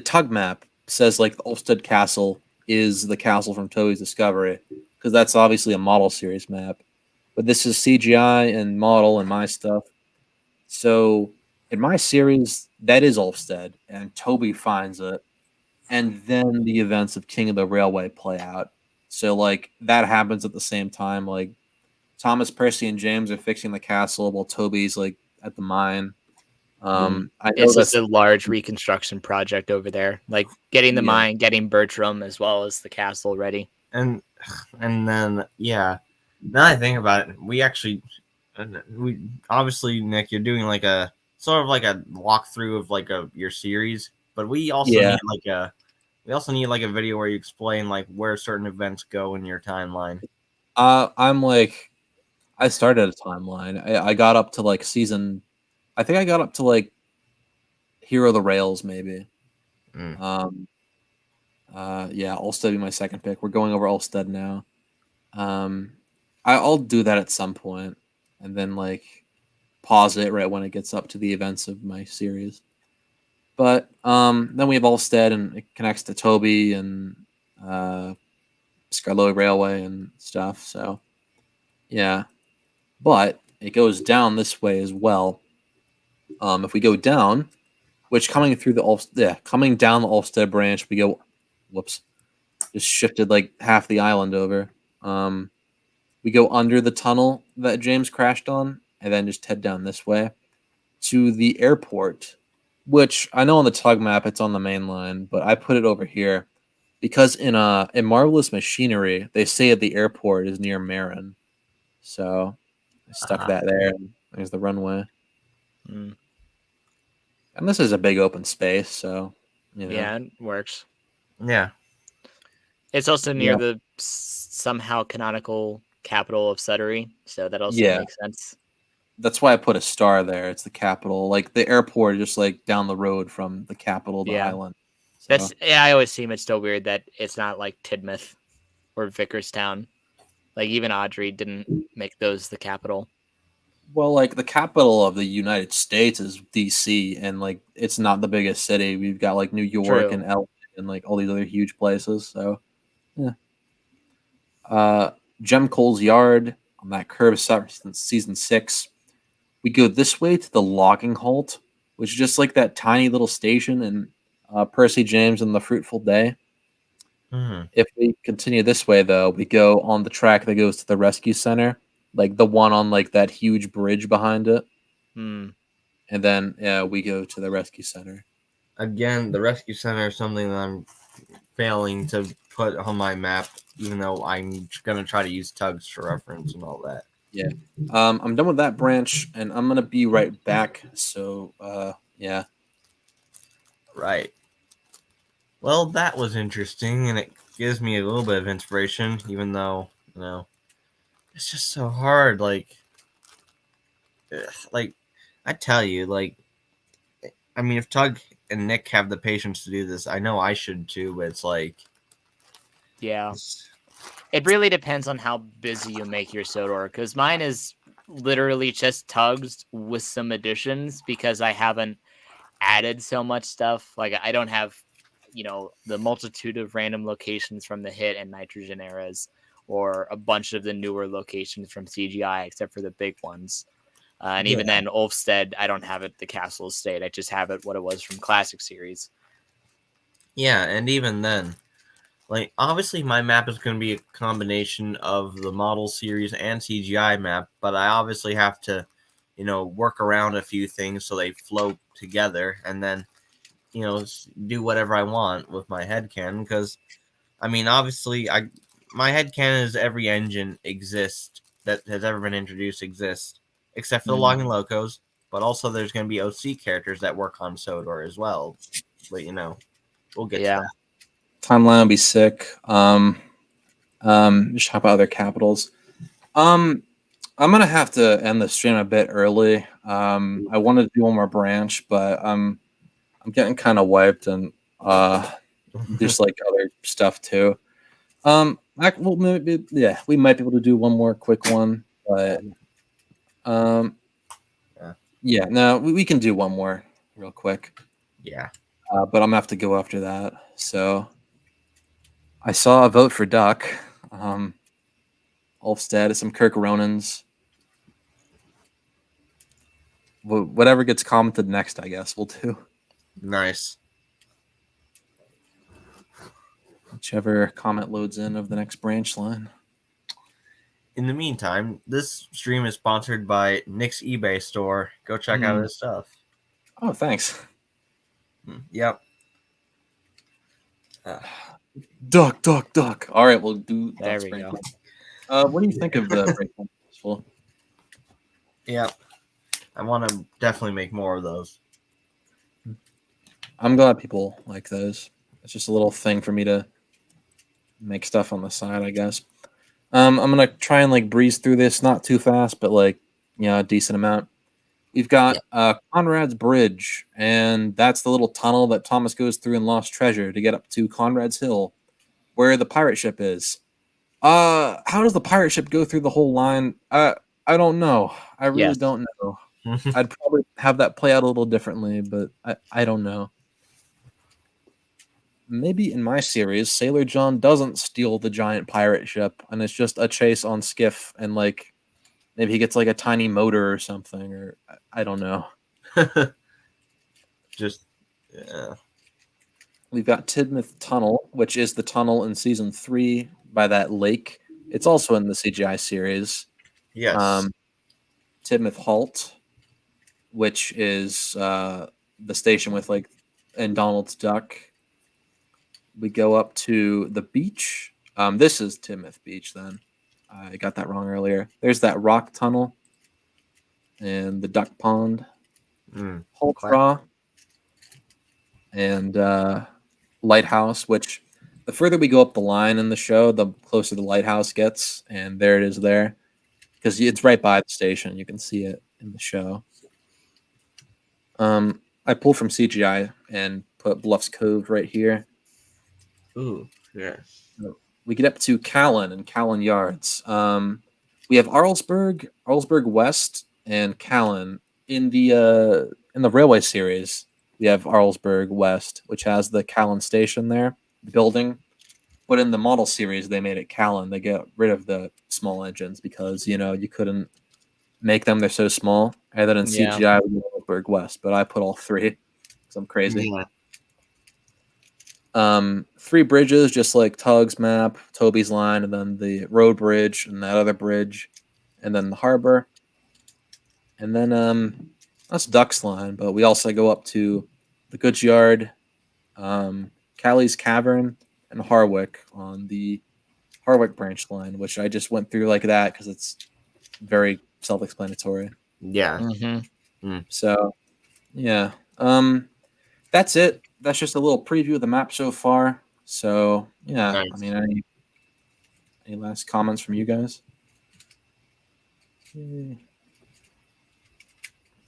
tug map says like the Ulfstead Castle is the castle from Toby's Discovery because that's obviously a model series map, but this is CGI and model and my stuff. So in my series, that is Ulfstead, and Toby finds it, and then the events of King of the Railway play out. So like that happens at the same time. Like Thomas, Percy, and James are fixing the castle while Toby's like at the mine. I know it's just a large reconstruction project over there, like getting the mine, getting Bertram as well as the castle ready. And then now I think about it, we obviously, Nick, you're doing like a sort of like a walkthrough of like your series, but we also need like a video where you explain like where certain events go in your timeline. I'm like, I started a timeline. I got up to like season. I think I got up to like Hero of the Rails, maybe. Ulstead be my second pick. We're going over Ulstead now. I'll do that at some point, and then like pause it right when it gets up to the events of my series. But then we have Ulstead, and it connects to Toby and Scarlow Railway and stuff. So yeah, but it goes down this way as well. If we go down, which coming down the Ulfstead branch, we go, just shifted like half the island over. We go under the tunnel that James crashed on, and then just head down this way to the airport, which I know on the tug map it's on the main line, but I put it over here because in Marvelous Machinery they say that the airport is near Marin, so I stuck that there. There's the runway. And this is a big open space, so yeah, it works. Yeah, it's also near the somehow canonical capital of Sudbury, so that also makes sense. That's why I put a star there. It's the capital. Like the airport, just like down the road from the capital of the Yeah. island. That's I always seem it's still weird that it's not like Tidmouth or Vickerstown. Like even Audrey didn't make those the capital. Well, like the capital of the United States is DC, and like it's not the biggest city. We've got like New York True. and LA and like all these other huge places. So, yeah. Jem Cole's yard on that curve since season 6. We go this way to the logging halt, which is just like that tiny little station in Percy James and the Fruitful Day. Mhm. If we continue this way, though, we go on the track that goes to the rescue center, like the one on like that huge bridge behind it, Hmm. and then we go to the rescue center. Again, the rescue center is something that I'm failing to put on my map, even though I'm gonna try to use tugs for reference and all that. Yeah. I'm done with that branch, and I'm gonna be right back. So, yeah. Right. Well, that was interesting, and it gives me a little bit of inspiration, even though, it's just so hard. Like I tell you, I mean, if Tug and Nick have the patience to do this, I know I should too, but it's like, Yeah. It really depends on how busy you make your Sodor, because mine is literally just tugs with some additions because I haven't added so much stuff. Like I don't have, the multitude of random locations from the hit and nitrogen eras, or a bunch of the newer locations from CGI, except for the big ones. And even then, Ulfstead, I don't have it the Castle Estate. I just have it what it was from Classic Series. Yeah, and even then, like, obviously my map is going to be a combination of the model series and CGI map, but I obviously have to, work around a few things so they flow together, and then, do whatever I want with my headcanon, because, I mean, obviously, my headcanon is every engine exists that has ever been introduced exists, except for the logging locos, but also there's going to be OC characters that work on Sodor as well, but, we'll get to that. Timeline will be sick. Just talk about other capitals. I'm gonna have to end the stream a bit early. I wanted to do one more branch, but I'm getting kind of wiped and just like other stuff too. Well, maybe, yeah, we might be able to do one more quick one, but yeah, no, we can do one more real quick. Yeah. But I'm gonna have to go after that. So I saw a vote for Duck. Ulfstead, some Kirk Ronans. Whatever gets commented next, I guess we'll do. Nice. Whichever comment loads in of the next branch line. In the meantime, this stream is sponsored by Nick's eBay store. Go check out his stuff. Oh, thanks. Yep. Duck. All right, we'll do. There we go. What do you think of the Breakpoint Festival? Yep. I want to definitely make more of those. I'm glad people like those. It's just a little thing for me to make stuff on the side, I guess. I'm gonna try and like breeze through this, not too fast, but like a decent amount. We've got Conrad's Bridge, and that's the little tunnel that Thomas goes through in Lost Treasure to get up to Conrad's Hill, where the pirate ship is. How does the pirate ship go through the whole line? I don't know. I really don't know. I'd probably have that play out a little differently, but I don't know. Maybe in my series, Sailor John doesn't steal the giant pirate ship, and it's just a chase on skiff, and like maybe he gets like a tiny motor or something, or I don't know. We've got Tidmouth Tunnel, which is the tunnel in season 3 by that lake. It's also in the CGI series. Yes. Tidmouth Halt, which is the station with like and Donald's Duck. We go up to the beach. This is Tidmouth Beach then. I got that wrong earlier. There's that rock tunnel and the duck pond. Halt Draw and Lighthouse, which the further we go up the line in the show, the closer the lighthouse gets, and there it is there. Because it's right by the station. You can see it in the show. I pulled from CGI and put Bluffs Cove right here. Ooh, yeah. We get up to Callan and Callan Yards. We have Arlesburg West, and Callan in the railway series. We have Arlesburg West, which has the Callan station there, the building. But in the model series, they made it Callan. They get rid of the small engines because you couldn't make them; they're so small. And then in Yeah. CGI, we get Arlesburg West, but I put all three because I'm crazy. Yeah. 3 bridges, just like Tug's map, Toby's line, and then the road bridge, and that other bridge, and then the harbor. And then that's Duck's line, but we also go up to the goods yard, Callie's Cavern, and Harwick on the Harwick branch line, which I just went through like that because it's very self-explanatory. Yeah. So, yeah. That's it. That's just a little preview of the map so far. So, yeah. Nice. I mean, any last comments from you guys?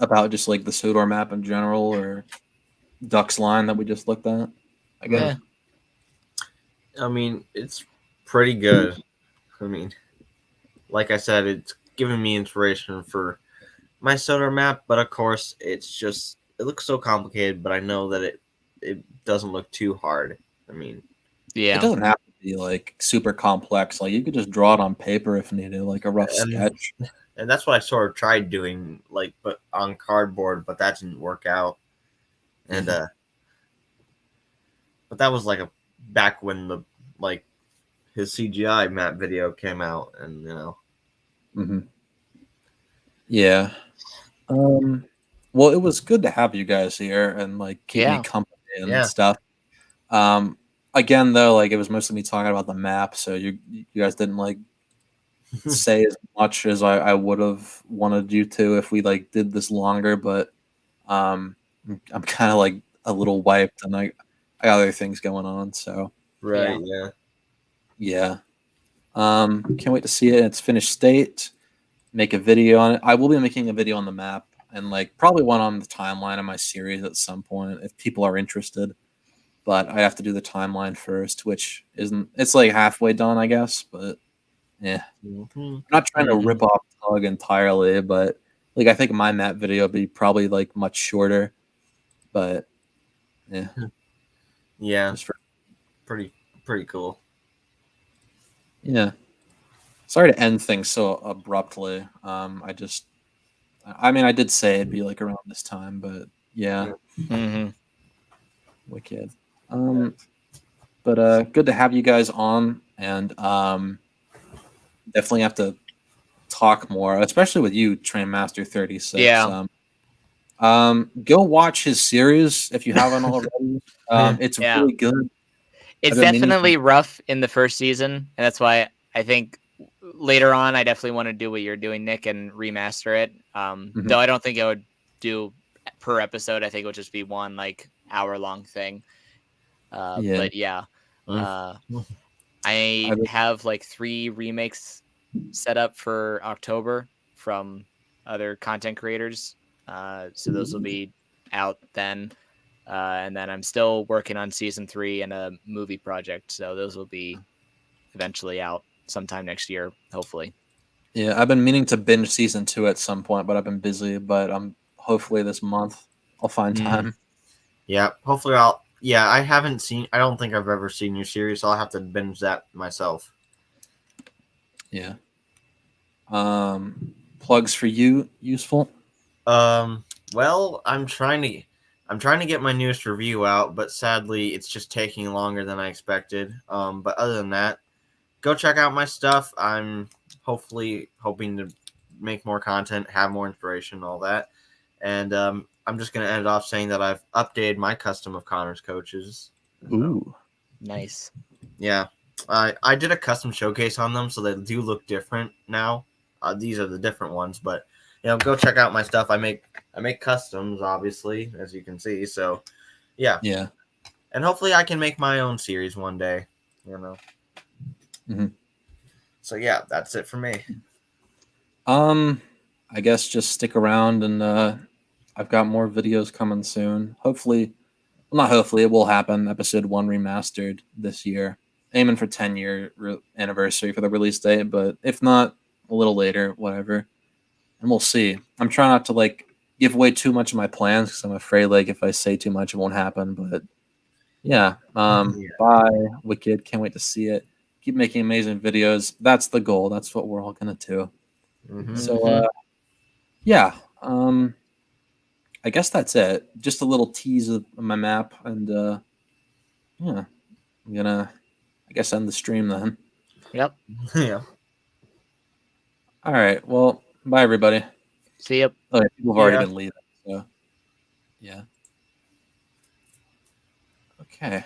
About just like the Sodor map in general or Duck's line that we just looked at? I guess. I mean, it's pretty good. I mean, like I said, it's given me inspiration for my Sodor map, but of course, it looks so complicated, but I know that it doesn't look too hard. I mean, it doesn't have to be like super complex. Like you could just draw it on paper if needed, like a rough sketch. And that's what I sort of tried doing, like, but on cardboard, but that didn't work out. And but that was like back when his CGI map video came out, and Yeah. Well, it was good to have you guys here and like keep me company and stuff. Again, though, like it was mostly me talking about the map, so you guys didn't like say as much as I would have wanted you to if we like did this longer. But I'm kind of like a little wiped, and I got other things going on. So yeah. Can't wait to see it in its finished state. Make a video on it. I will be making a video on the map and like probably one on the timeline of my series at some point if people are interested. But I have to do the timeline first, which it's like halfway done, I guess. But yeah, I'm not trying to rip off Tug entirely, but like I think my map video would be probably like much shorter. But yeah, pretty cool. Yeah. Sorry to end things so abruptly. I did say it'd be like around this time, but yeah. Wicked. But good to have you guys on, and definitely have to talk more, especially with you, Train Master 36. Yeah. Go watch his series if you haven't already. It's really good. It's definitely rough in the first season, and that's why I think later on I definitely want to do what you're doing, Nick, and remaster it. Though I don't think I would do per episode. I think it would just be one like hour-long thing. But yeah, I have like 3 remakes set up for October from other content creators. So those will be out then. And then I'm still working on season 3 and a movie project. So those will be eventually out sometime next year, hopefully. Yeah, I've been meaning to binge season 2 at some point, but I've been busy. But hopefully this month I'll find time. Yeah, hopefully I don't think I've ever seen your series, so I'll have to binge that myself. Yeah. Plugs for you useful? Well, I'm trying to get my newest review out, but sadly it's just taking longer than I expected. But other than that, go check out my stuff. I'm hopefully hoping to make more content, have more inspiration, all that. And I'm just going to end it off saying that I've updated my custom of Connor's coaches. Ooh, nice. Yeah. I did a custom showcase on them, so they do look different now. These are the different ones, but go check out my stuff. I make customs, obviously, as you can see. So, yeah. And hopefully I can make my own series one day, So, yeah, that's it for me. I guess just stick around, and I've got more videos coming soon. Hopefully, well, not hopefully, it will happen. Episode 1 remastered this year. Aiming for 10-year anniversary for the release date, but if not, a little later, whatever. And we'll see. I'm trying not to like give away too much of my plans because I'm afraid like if I say too much, it won't happen. But yeah, bye, Wicked. Can't wait to see it. Keep making amazing videos. That's the goal. That's what we're all gonna do. So yeah, I guess that's it. Just a little tease of my map, and yeah, I'm gonna, I guess, end the stream then. Yep. Yeah. All right. Well, bye everybody. See ya. Oh, yeah, people have already been leaving. So yeah. Okay.